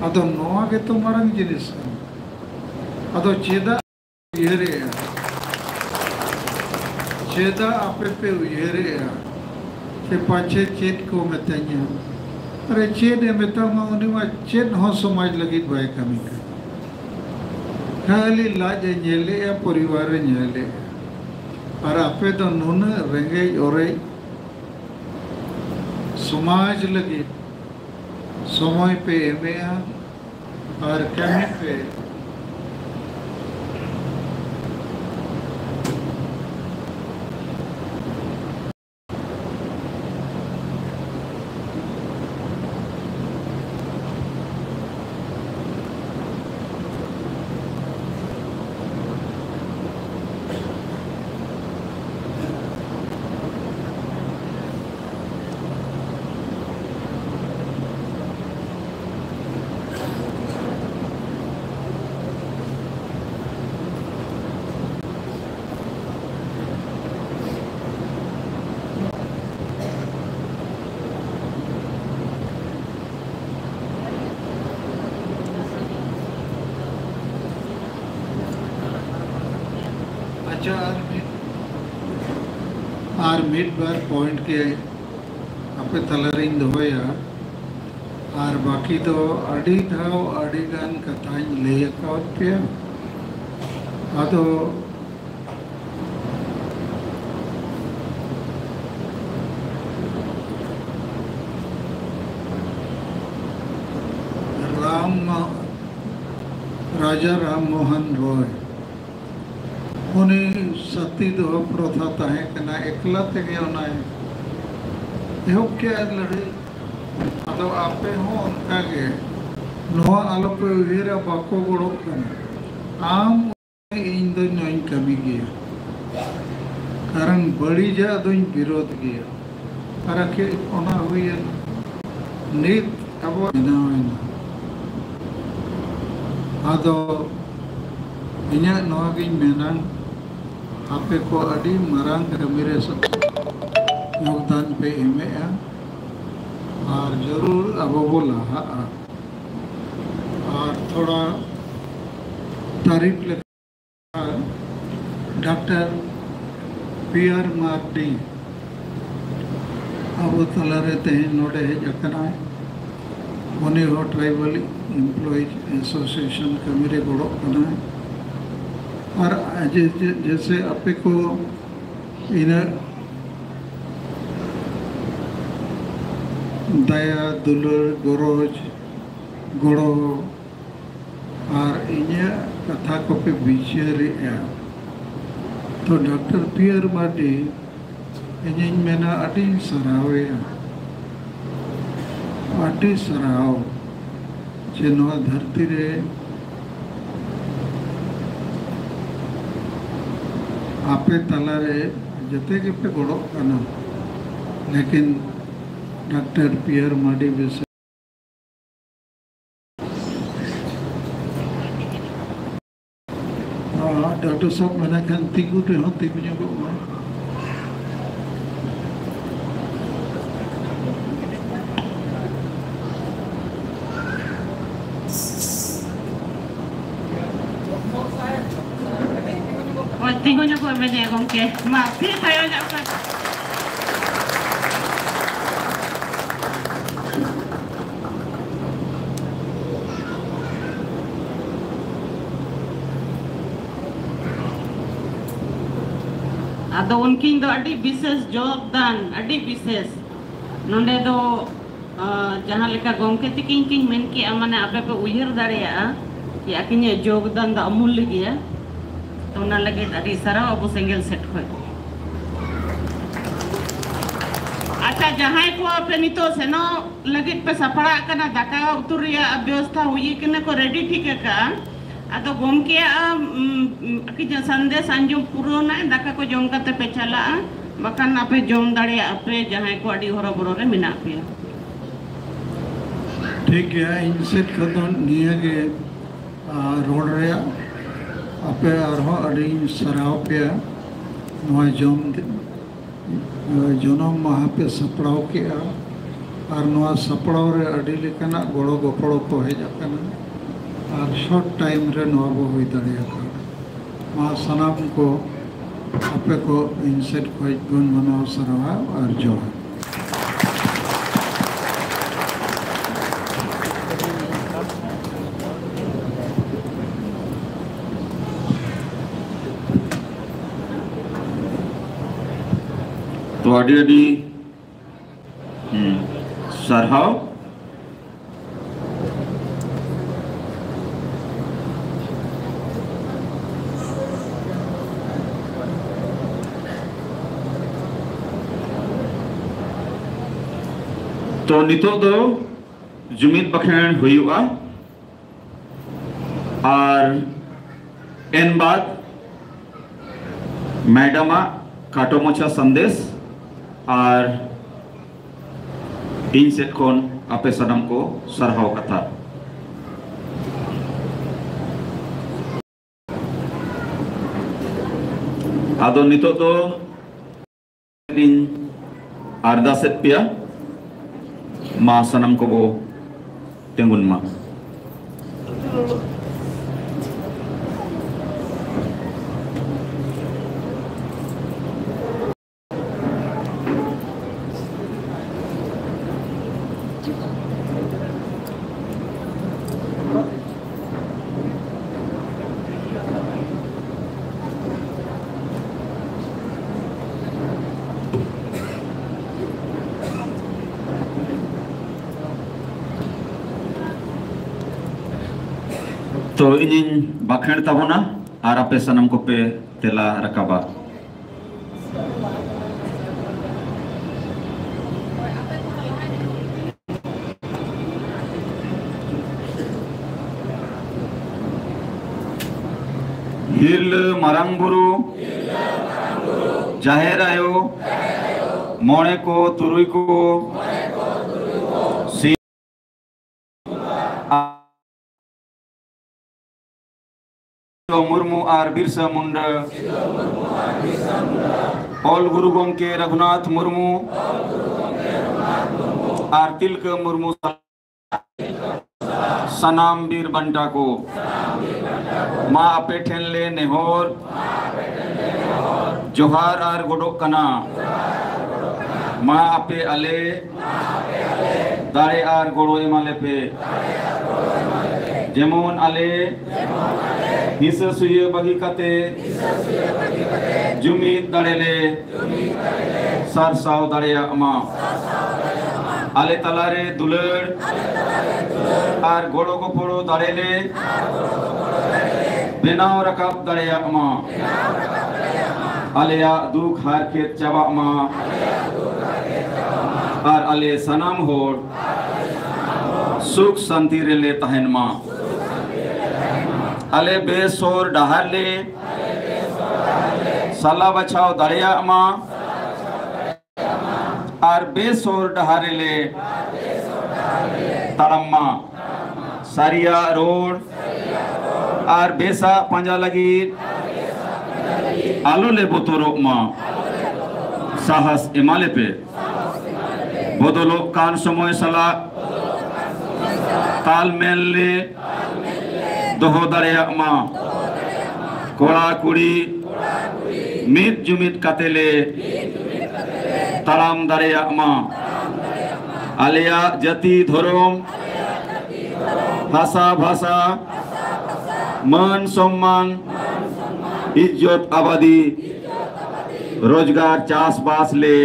अदो नोआ के तो मरंग जिनिस अदो चेदा आपे पे उयहरे के पाछे चेद को मेतanya अरे चेद मेता मा उनी मा चेद हो समाज लगी बाय कमी कर खाली लाज नेले या परिवार नेले और आपे तो नुन रेंगे ओरे समाज लगी समय पे एमेया और कमी पे आर मिड बार पॉइंट के आपे तलरिंग दोया आर बाकी तो अड़ी धाव अड़ी गान कथाई ले कावत पे आदो राजा राम मोहन रॉय उन्हें सती दो प्रथा ताहे कना एकला तेगे उनाय एहोब के लड़े अदो आपे हो उनका के नोआ आलो पे उहेरा बाको गोड़ो कना आम इन दो नई कमी गया कारण बड़ी जा दो विरोध गया पर के ओना हुई नीत अब बनावेना आदो इन्या नोआ की मेना आपे को अड़ी मरांग कमीरे सब योगदान पे एमेया और जरूर अब वो लाहा और थोड़ा तारीफ लिखा डॉक्टर पी.आर. मार्डी अब तला रहते हैं नोडे है जकना उन्हें हो ट्राइबल एम्प्लॉयज एसोसिएशन कमीरे गोड़ो बना है और जैसे आपे को इन दया दुलर गरज गड़ो और इन कथा को पे विचारे तो डॉक्टर पी.आर. मार्डी इन मेना अड़ी सरावे अड़ी सराव जे नवा धरती रे आपे तलारे जते के पे गड़ो कना लेकिन डॉक्टर पी.आर. मार्डी विषय डॉक्टर साहब मना खान तिगु रे तिगु जो Tinggal nyo ko ba niya kung ke mati tayo niya ka. Ado unking do adi bises job dan adi bises. Nonde do jahan leka gomke tiking men ki amane ape pe uyir dareya ki akinya job dan da amul lagi ya. तो ना लगे अड़ी सारा अब single set हो अच्छा जहाँ को अपने नितो से नो लगे पे सफड़ा करना दाका उतरिया व्यवस्था हुई कि न को रेडी ठीक है का अतो गोम के कि संदेश अंजुम पूरा ना दाका को जोम करते पे चला बकान आपे जोम दाड़े आपे जहाँ को अड़ी होरा बुरो रे मिना पे ठीक है इनसेट खतन निया के रोड रे आपे अड़ी सराव पे जोम जनम माह पे सपड़ाव के और सपड़ाव रे अड़ी लेकाना गड़ो गपड़ो को हेजना और शॉर्ट टाइम रे बो हुई दाड़ा सनाम को आपे को इनसेट को गुण मनाव सरावा और जोहार तो अड़ी सरहाव तो नितो दो जुमीद बखेण हुआ और एन बाद मैडमा काटो मोचा संदेश और इन सेट कोन आपे सनम को सरहाव कथा आदो नितो दो इन अरदासेत पिया मां सनम को वो तेंगुन मां तो इन बाखेण तबना और आपे सनम को पे तेला रकाबा हिल मरंगुरु जाहेर आयो मोणे को तुरुई को मुर्मू और बिरसा मुंडा ऑल गुरु गोमके रघुनाथ मुर्मू और तिलक मुर्मू सनाम बीर बंटा को माँ अपे ठेनले नेहोर जोहार और गोडो कना माँ अपे अले दाड़े और गोड़ो एमाले पे जेमोन अले हिस्सा सुये बगी कते जुमीद दड़ेले सर साव दड़ेया अमा आले तलारे दुलड़ और गोड़ो को पोड़ो दड़ेले बेनाव रकाब दड़ेया अमा आलेया दुख हार के चबा अमा और आले सनाम होड़ सुख शांति रेले तहन मा अले बेसोर डहार ले सला बचाओ दरिया अमा और बेसोर डहारे ले तड़म्मा सरिया रोड और बेसा पंजा लगी आलो ले बोतरो मा साहस एमाले पे बदलो कान समय सला तालमेल ले दोहो दाड़ेया मा कोड़ा कुड़ी मित जुमित कातेले ताराम दाड़ेया मा आलिया जाति धर्म भाषा भाषा मान सम्मान इज्जत आबादी रोजगार चास बास ले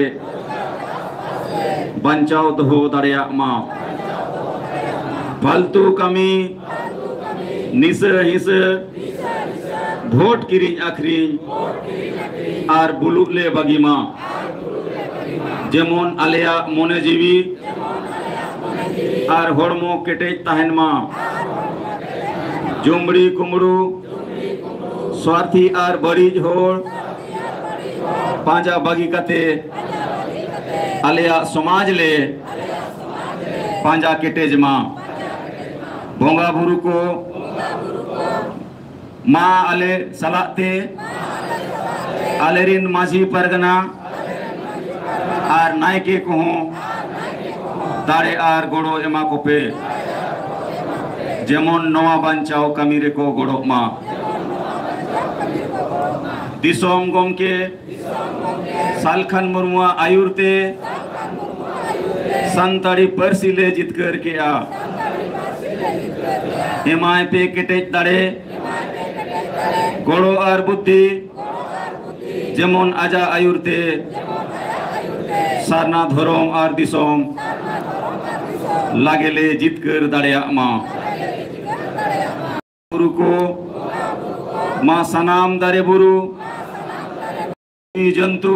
बंचाव दहो दाड़ेया मा फालतू कमी निस हिस भोट किरिंग आखरिंग आर बुलुक ले बगीमा जेमन आलिया मोने जीवी आर हड़मो केटेज ताहेन मा जुमड़ी कुमड़ू स्वार्थी आर बड़ीज होड़ पांजा बागी कते आलिया समाज ले पांजा केटेज मा बोंगा बुरु को मा आले सलाते आलेरिन माझी परगना आर नायके को दाड़े आर गोड़ो एमा को पे जेमन नवा बांचाओ कमी रे को गोड़ो मा दिसोम गोमके सालखन मुर्मुआ आयुरते संताड़ी परसी ले जितकर के आ एमाय पे केटेज दाड़े गोड़ो आर बुद्धि जेमन आजा आयुरते सारना धर्म आर दिसोम लागेले जितकर दाड़ेया मा बुरु को मा सनाम दारे बुरु जंतु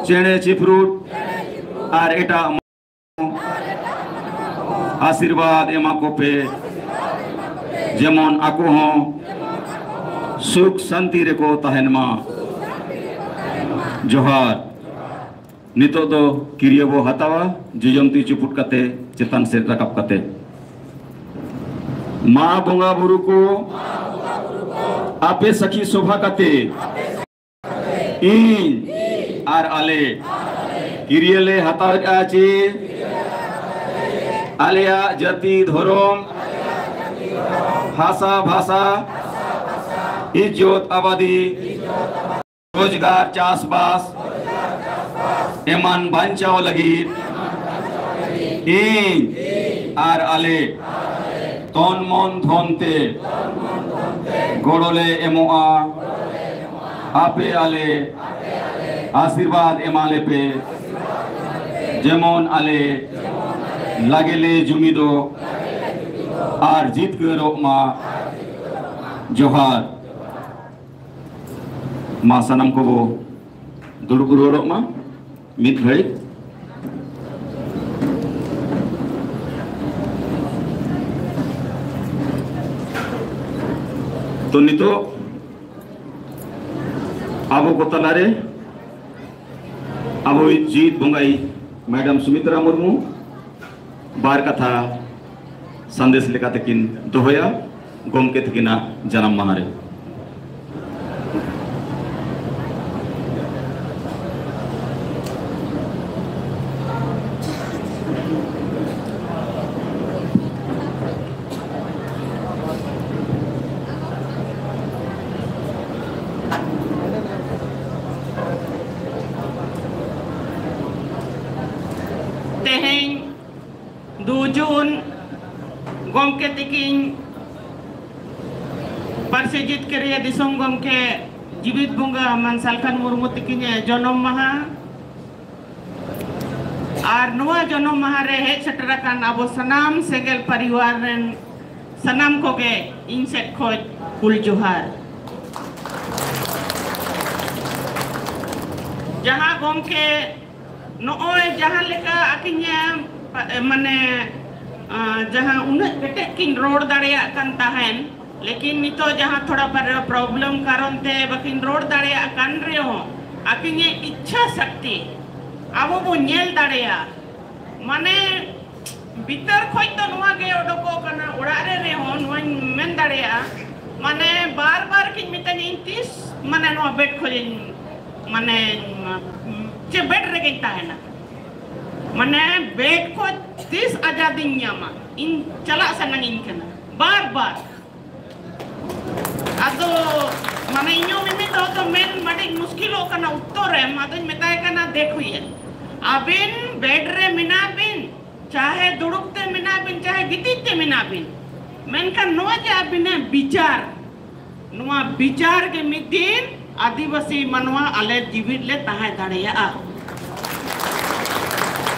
चेणे चिपरूट आर एटा आशीर्वाद एमा को पे जेमन आको हों सुख शांति रे को तहन मा जोहार नितो दो किरिया बो हतावा जिजंती चुपुट कते चेतन से रकब कते मा बोंगा बुरु को आपे सखी शोभा कते इन आर आले किरियले हताव आचे आलिया जाति धर्म भाषा भाषा इज्जत आबादी रोजगार चास बास एमान बांचाव लगी इन आर आले तन मन धनते गोड़ोले एमोआ आपे आले आशीर्वाद एमाले पे जेमन आले लागेले जुमिदो आर जीत करो मा जोहार मा सनम को वो दुर्ग रो मा मित घड़ी तो नितो आबो को तलारे आबो जीत बोंगाई मैडम सुमित्रा मुर्मू बार कथा संदेश लेका तकिन दोहया गोमके तकिना जन्म महारे Jun gomke tiking persijit kerja di song gomke jibit bunga mansalkan murmu tikinya jonom maha ar nuwa jonom maha re hej seterakan abo sanam segel pariwar ren sanam koge inset khoj hul johar jaha gomke nooi jaha leka akinya mane जहाँ उन्हें बेटे किन road दाड़िया कन ताहन लेकिन नितो जहाँ थोड़ा पर प्रॉब्लम कारण थे बकिन रोड दाड़िया कन रहे हो आकिने इच्छा शक्ति अब वो नेल दाड़िया माने भीतर खोज तो नुआ के ओडको कना उड़ारे रे हो नुआ मेन दाड़िया माने बार बार कि मितनी तीस माने नो बेड खोजिन माने चे बेड रे गई ताहेना माने बेड को 30 आजादी ᱧᱟᱢᱟ इन चला सनंग इन कना बार बार आदो माने इño मिमी तो मेन मडी मुश्किलो कना उत्तर है मादन मेताय कना देखुए अबिन बेड रे मिना बिन चाहे दुड़ुकते मिना बिन चाहे गितिते मिना बिन मेनका नोआ जे अबिने विचार के मिदिन आदिवासी मनवा आले जीवित ले ताहे दाड़ेया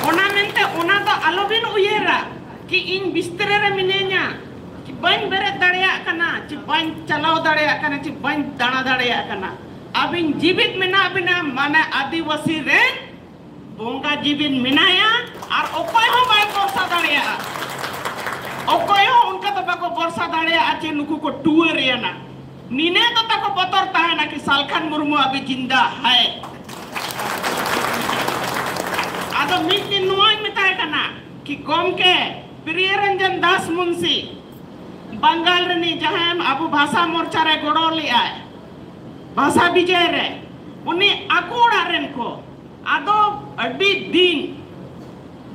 ओना मेनते ओना तो आलोबिन उयेरा कि इन बिस्तरे रे मिने냐 कि बन बेरे दाड़ेया कना कि बन चलाव दाड़ेया कना कि बन दाना दाड़ेया कना अबिन जीवित मिना बिना माने आदिवासी रे बोंगा जीवित मिनाया और ओकोय हो बाय बरसा दाड़ेया ओकोय हो उनका तो बाको बरसा दाड़ेया आचे नुकु को टुएरिया ना नीने तो तको बतर ताहेना कि सालखान मुर्मू अभी जिंदा है आदो मिट दिन नुआई मिताय कना कि गोम के प्रियरंजन दास मुंशी बंगाल रनी जहां अबु भाषा मोर्चा रे गोड़ो लिया भाषा विजय रे उनी आकोड़ा रेन को आदो अड्डी दिन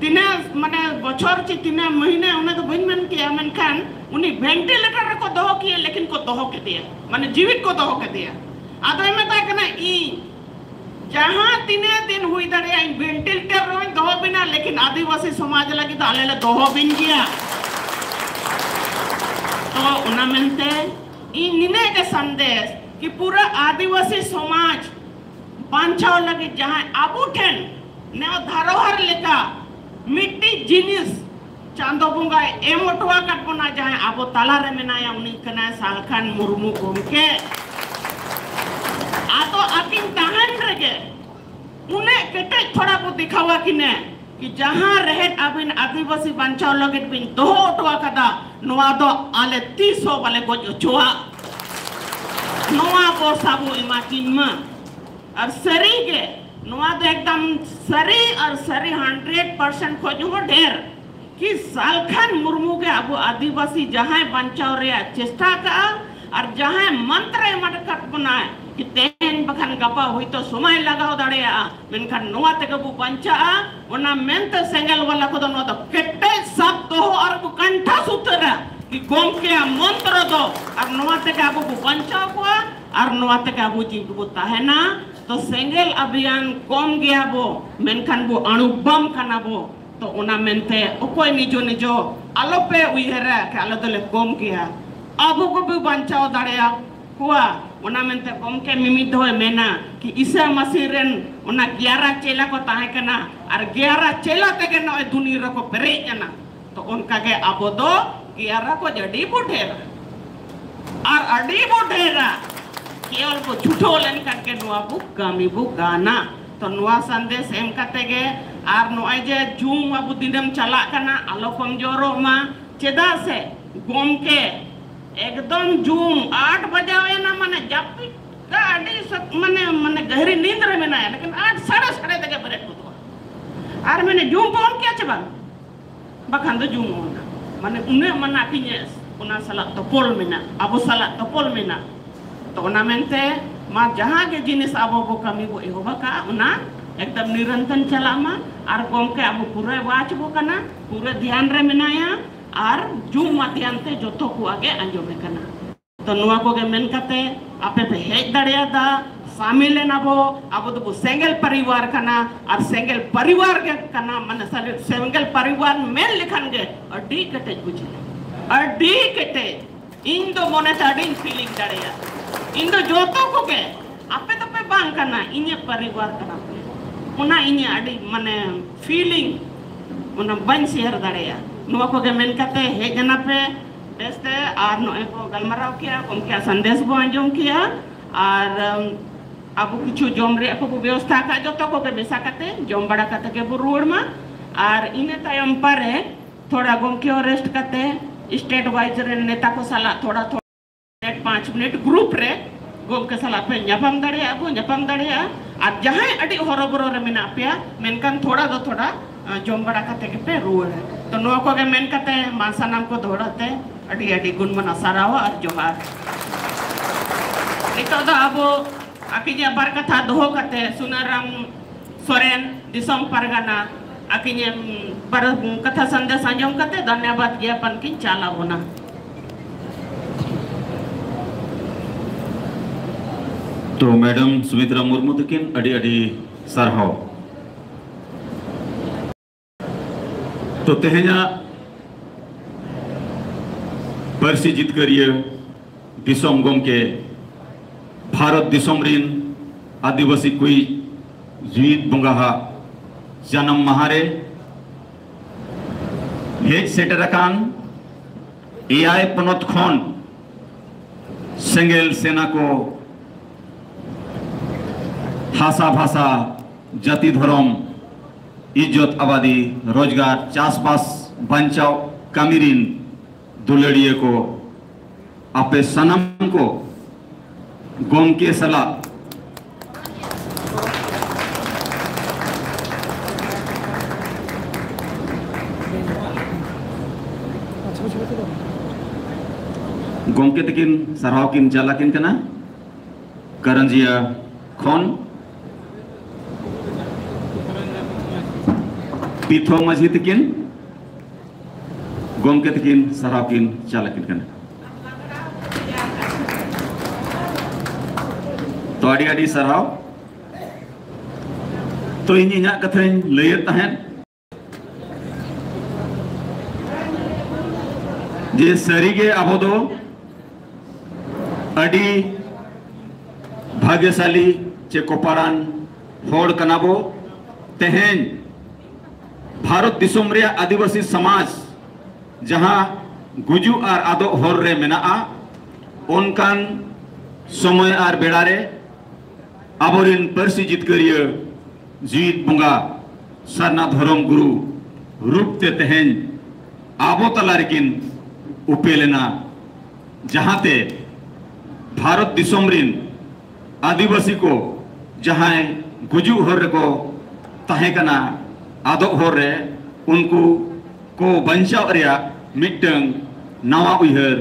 तिने माने बछर ची तिने महीने उन्हें तो बन मन किया मनखान उन्हीं वेंटिलेटर को दोहो किया लेकिन को दोहो के दिया माने जीवित को दोहो के दिया आदो में ता कना ई जहां तिने दिन हुई दड़े इन वेंटिलेटर रो दोहो बिना लेकिन आदिवासी समाज लगी तो आले दोहो बिन गया तो उना मेनते ई निने के संदेश कि पूरा आदिवासी समाज बांचाव लगी जहां आबू ठेन ने धरोहर लेका मिट्टी जिनिस चांदो बुंगा एमोटवा कटबना जहां आबो ताला रे मेनाया उनी कना सालखान मुर्मू गोमके आतो अकिन तहन रगे उन्हें केटे थोड़ा को दिखावा किने कि जहां रहे अबिन आदिवासी बांचाव लगे बिन दो ओटवा कदा नोआ दो आले 300 वाले को चोआ नोआ को साबु इमाकिन मा और सरी के नोआ तो एकदम सरी और सरी 100% खोजो ढेर कि सालखान मुर्मू के अब आदिवासी जहां बंचाव रे चेष्टा का और जहां मंत्र मटकट बनाए कि तेन बखन गपा हुई तो समय लगाओ दड़ेया मेनखान नोआ ते कबू बंचा ओना मेनते सेंगल वाला को नो तो केटे सब तो और को कंठा सूत्र कि गोम के मंत्र दो और नोआ ते कबू बंचाव को और नोआ ते कबू जी को ताहेना तो सेंगल अभियान कम गया बो मेनखान बो अणुबम कना बो तो उना मेनते ओकोय निजो निजो आलोपे उयहरा के आलो दले कम गया अब को भी बंचाव दाड़ेया हुआ उना मेनते कम के मिमित होय मेना कि ईसा मसीह रेन उना 11 चेला को ताहे कना और 11 चेला तेगे नय दुनिया रे को पेरे कना तो उनका के अब दो 11 को जड़ी बुठेरा और अड़ी बुठेरा केवल को झूठो लेन करके नुआ बुक गामी बुक गाना तो नुआ संदेश एम कते गे आर नोय जे जूम अबु दिनम चला कना आलो कमजोरो मा चेदा से गोम के एकदम जूम 8 बजावे ना माने जापी का अडी माने माने गहरी नींद रे में ना लेकिन 8 साढ़े तक बरे को आर मैंने जूम फोन क्या चबा बखन तो जूम होना माने उन्हें मना किने उना सला तो पोल मेना अबु सला तो पोल मेना तो उना मेनते मा जहां के जिनिस आबो बो कमी बो एहोबा का उना एकदम निरंतर चला मा और गोम के अब पूरे वाच बो कना पूरे ध्यान रे मेनाया और जूम माध्यम ते जोतो को आगे अंजोमे कना तो नुआ को के मेन कते आपे पे हेज दड़िया दा शामिल ना बो अब तो सेंगल परिवार कना और सेंगल परिवार के कना माने सेंगल परिवार मेल लिखन के अडी कटे बुझे अडी कटे इन दो मोने ताडिन फीलिंग दड़िया इन दो जोतो को के आपे तो पे बांग कना इने परिवार कना उना इने अडी माने फीलिंग उना बन शेयर दड़िया नुआ को के मेन कते हेजना पे बेस्ते और नो को गलमराव किया उनके संदेश बो अंजम किया और अब कुछ जम रे को व्यवस्था का जो तो को के बेसा कते जम बड़ा कते के रुड़ मा और इने तायम पर थोड़ा गम के रेस्ट कते स्टेट वाइज रे नेता को सला थोड़ा 5 मिनट ग्रुप रे गम के सला पे न्यापम दड़िया अब न्यापम दड़िया और जहां अडी हरोबरो रे मेना पिया मेनकान थोड़ा दो थोड़ा जम बड़ा कते के पे रुड़ तो नो को के मेन कते मानसानाम को दौड़ते अड़ी अड़ी गुणमना सारावा और जोहार नितो दा अबो आकिnya bar kata doho kate Sunaram Soren Disom Pargana आकिnya bar kata sandes anjom kate धन्यवाद ज्ञापन की चाला होना। तो मैडम सुमित्रा मुर्मू तकिन अड़ी अड़ी सरहाव। तो तेहना परसी जितकरिय दिसोम गोम के भारत दिसोम रिन आदिवासी कोई जीवित बंगाहा जन्म महारे हेज सेटरकान एआई पनोत खन सेंगेल सेना को भाषा भाषा जाति धर्म इज्जत आबादी रोजगार चासबास बंचाव कामिरिन दुलड़िए को आपे सनम को गोम के सला गोम के तकिन सरहाव किन जाला किन कना करंजिया खन पीथो मजी तकिन गोम के तकिन सरहाव किन जाला किन कना। तो अड़ी अड़ी सरहाव। तो इन इना कथाइन लयत तहन जे सरीगे आबो दो अड़ी भाग्यशाली चे कोपारान होड़ कनाबो तेहेन भारत दिसोम रे आदिवासी समाज जहां गुजु और आदो होर रे मेना उनकान समय और बेड़ारे आबोरिन परसी जितकरिय जीवित बंगा सरना धर्म गुरु रूपते तेहेन आबो तलारिकिन उपेलेना जहांते भारत दिसोम रिन आदिवासी को जहां गुजु होर को तहेकना आदो होर रे उनको को बंचाव रिया मिटंग नवा उहर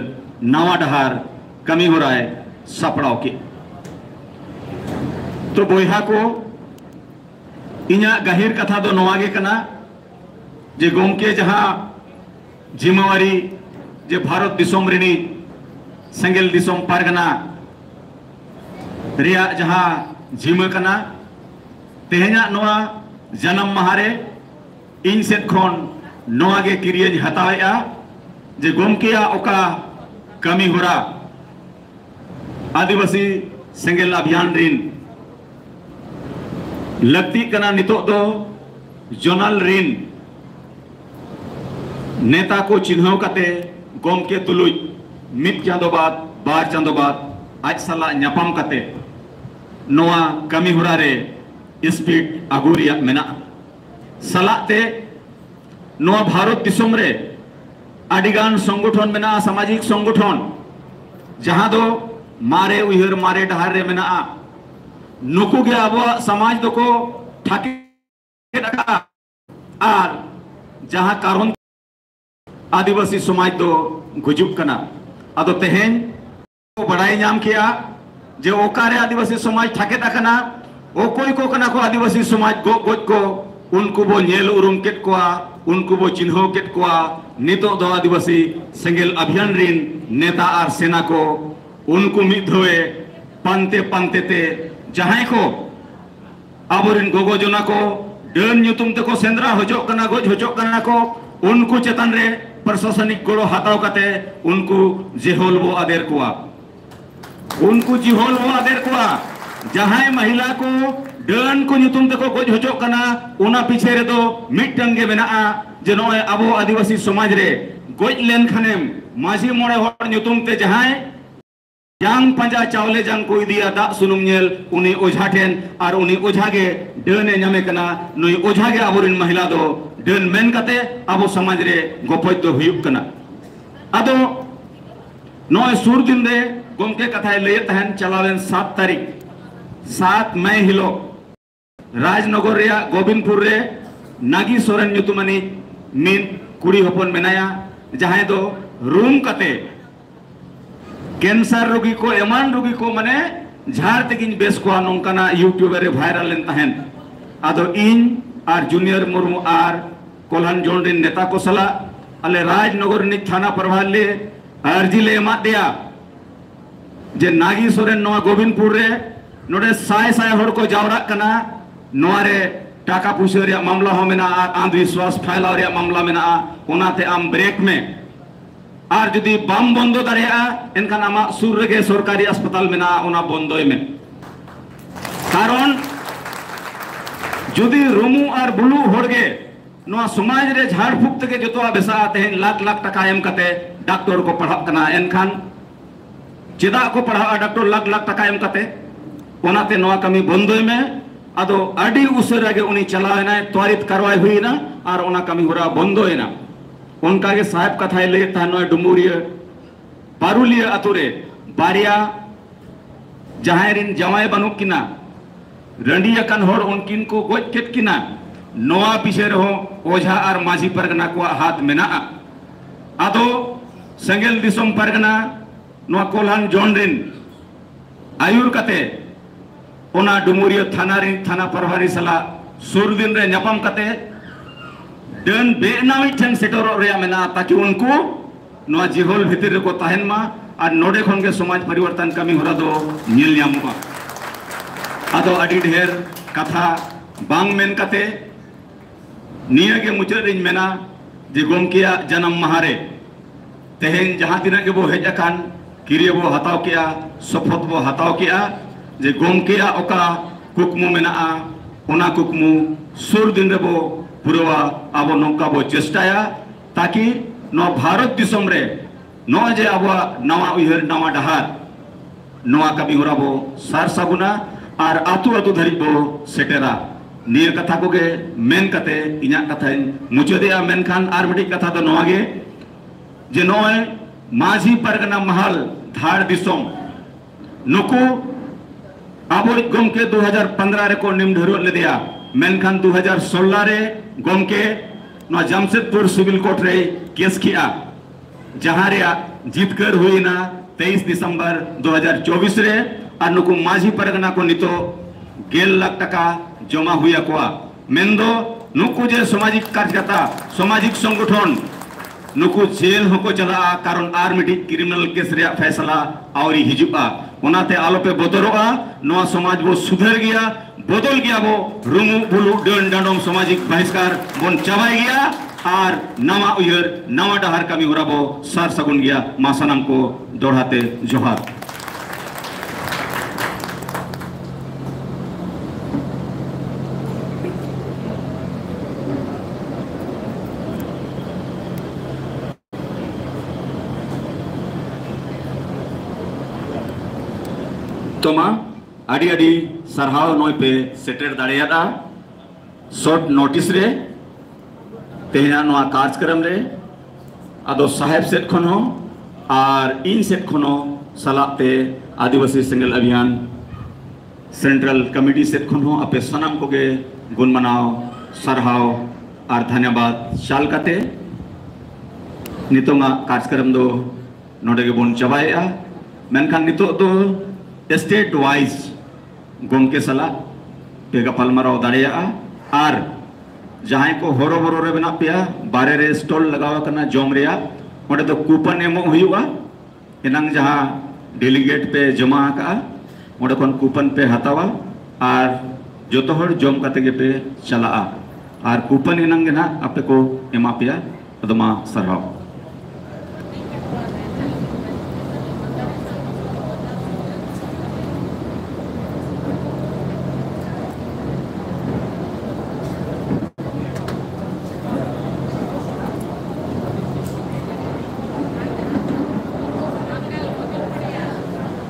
नवा डहार कमी हो रहा है सपड़ाव के। तो बोहा को इना गहिर कथा दो नवागे कना जे गोमके जहां जिम्मेवारी जे भारत दिसोम रिनी सेंगेल दिसोम पारगना रिया जहां जिम्मे कना तेहना नवा जन्म महारे इन सेट खन नवागे किरियज हतावेआ जे गोमकेया ओका कमी होरा आदिवासी सेंगेल अभियान रिन लगती कना नितो दो जोनल रिन नेता को चिन्हव कते गोमके तुलुज मित चांदो बाद बार चांदो बाद आज सला न्यापाम कते नोआ कमी होरा रे स्पीड अगुरिया मेना सलाते नोआ भारत दिसोम रे आदिगान संगठन मेना सामाजिक संगठन जहां दो मारे उहर मारे डहार रे मेना नुकु गे अब समाज दो को ठाके रखा और जहां कारण आदिवासी समाज दो गुजुब कना अदो तेहेन को बड़ाई नाम किया जे ओकारे आदिवासी समाज ठाके रखना ओ कोई को कना को आदिवासी समाज गो गोज को उनको वो नेल उरुम केट कोआ उनको वो चिन्हो केट कोआ नितो दो आदिवासी सेंगेल अभियान रिन नेता और सेना को उनको मिधोए पंते पंते ते जहां को आबोरिन गोगो जना को डन नुतुम ते को सेंद्रा होजो कना गोज होजो कना को उनको चेतन रे प्रशासनिक गोड़ो हताव कते उनको जेहोल वो आदेर कोआ उनको जिहोल वो आदेर कोआ जहां महिला को डन को नुतुम ते को गोज होजो कना उना पीछे रे दो मिटंगे बेना जे नोय अबो आदिवासी समाज रे गोज लेन खनेम माजी मोड़े होड़ नुतुम ते जहां जंग पंजा चावले जंग कोई दिया दा सुनुम नेल उनी ओझा ठेन और उनी ओझा गे डने नामे कना नुई ओझा गे आबोरिन महिला दो डन मेन कते आबो समाज रे गोपज दो हुयुक कना अदो नोय सुर दिन रे गोमके कथाय लय तहन चलावेन 7 तारीख 7 मई हिलो राजनगर रे गोविंदपुर रे नागी सोरेन नुतुमनी मिन कुड़ी हपन मेनाया जहां दो रूम कते कैंसर रोगी को एमान रोगी को माने झाड़ तेगिन बेस को नोंकाना यूट्यूब रे वायरल लेन तहन आदो इन आर जूनियर मुर्मू आर कोल्हान जोंडिन नेता को सला अले राजनगर नि थाना प्रभार ले अर्जी ले एमा दिया जे नागी सोरेन नोआ गोविंदपुर रे नोडे साय साय हर को जावरा कना नोआ रे टाका पुइसा रे मामला हो मेना अंधविश्वास फैलाव रे मामला मेना ओनाते आम ब्रेक में आर जुदी बम बंदो दाड़िया एनखान आमा सुर रेगे सरकारी अस्पताल मेना ओना बंदोय में कारण जुदी रुमु आर बुलु होड़गे नोआ समाज रे झाड़ फूक तके जतोआ बेसा तेहन लाख लाख टका एम कते डॉक्टर को पढ़ा कना एनखान चेदा को पढ़ा डॉक्टर लाख लाख टका एम कते ओनाते नोआ कमी बंदोय में आदो अडी उसरा गे उनी चलावेना त्वरित कार्रवाई हुईना और ओना कमी होरा बंदोयना उनका के साहब कथा ले था डुमुरिया पारुलिया अतुरे बारिया जहायरिन जमाय बनु किना रंडिया कन होर उनकिन को गोज केट किना नोआ पीछे रहो ओझा और माझी परगना को हाथ मेना आदो संगेल दिसोम परगना नोआ कोल्हान जोंडिन आयुर कते ओना डुमुरिया थाना प्रभारी सला सुर दिन रे न्यापम कते डन बेनामी ठन सेटरो रे मेना ताकि उनको नोआ जिहोल भितर को तहन मा और नोडे खन के समाज परिवर्तन कमी होरा दो नील न्यामुआ आदो अडी ढेर कथा बांग मेन कते निया के मुचर रिन मेना जे गोमकिया जन्म महारे तेहन जहां दिन के बो हेज अकान किरिया बो हताव किया सफत बो हताव किया जे गोमकिया ओका कुकमु मेना ओना कुकमु सुर दिन रे बो पुरवा अब नौका बो चेष्टाया ताकि नौ भारत दिसम रे नौ जे अब नवा उहर नवा डहार नवा कमी होरा बो सार साबुना और आतु आतु धरी बो सेटेरा निय कथा को गे मेन कते इना कथा मुचदिया मेन खान आर मिटी कथा तो नवा गे जे नोय माझी परगना महल धार दिसम नुकु अब गमके 2015 रे को निम ढरो ले दिया मेनखान 2016 रे गमके नो जमशेदपुर सिविल कोर्ट रे केस किया जहां रे जीतकर हुईना 23 दिसंबर 2024 रे और नुकु माझी परगना को नितो 1 लाख टका जमा हुआ को मेंदो नुकु जे सामाजिक कार्यकर्ता सामाजिक संगठन नुकु जेल होको चला कारण आर मिटी क्रिमिनल केस रे फैसला आवरी हिजुआ ओनाते आलो पे बदरोआ नवा समाज वो सुधर गया बदल गया वो रुमु बुलु डन डांडोम सामाजिक बहिष्कार बोन चबाई गया और नवा उयर नवा डहार कमी होरा बो सार सगुन गया मासनम को दोड़ाते जोहार तोमा अड़ी अड़ी सरहाव नोय पे सेटर दाड़ियादा शॉर्ट नोटिस रे तेहना नोआ कार्यक्रम रे आदो साहेब सेट खन हो और इन सेट खन हो सलाते आदिवासी सिंगल अभियान सेंट्रल कमिटी सेट खन हो अपे सनम को गे गुण मनाओ सरहाव और धन्यवाद शाल कते नितोंगा कार्यक्रम दो नोडे के बोन चबाया मेनखान नितो दो स्टेट वाइज गोमके सला पेगा पालमाराव दाड़िया और जहां को होरो बोरो रे बना पिया बारे रे स्टॉल लगावा करना जोम रिया ओडे तो कूपन एमो हुआ इनंग जहां डेलीगेट पे जमा का ओडे कोन कूपन पे हतावा और जो तो हर जोम कते के पे चला और कूपन इनंग ना आपे को एमा पिया अदमा सरहाव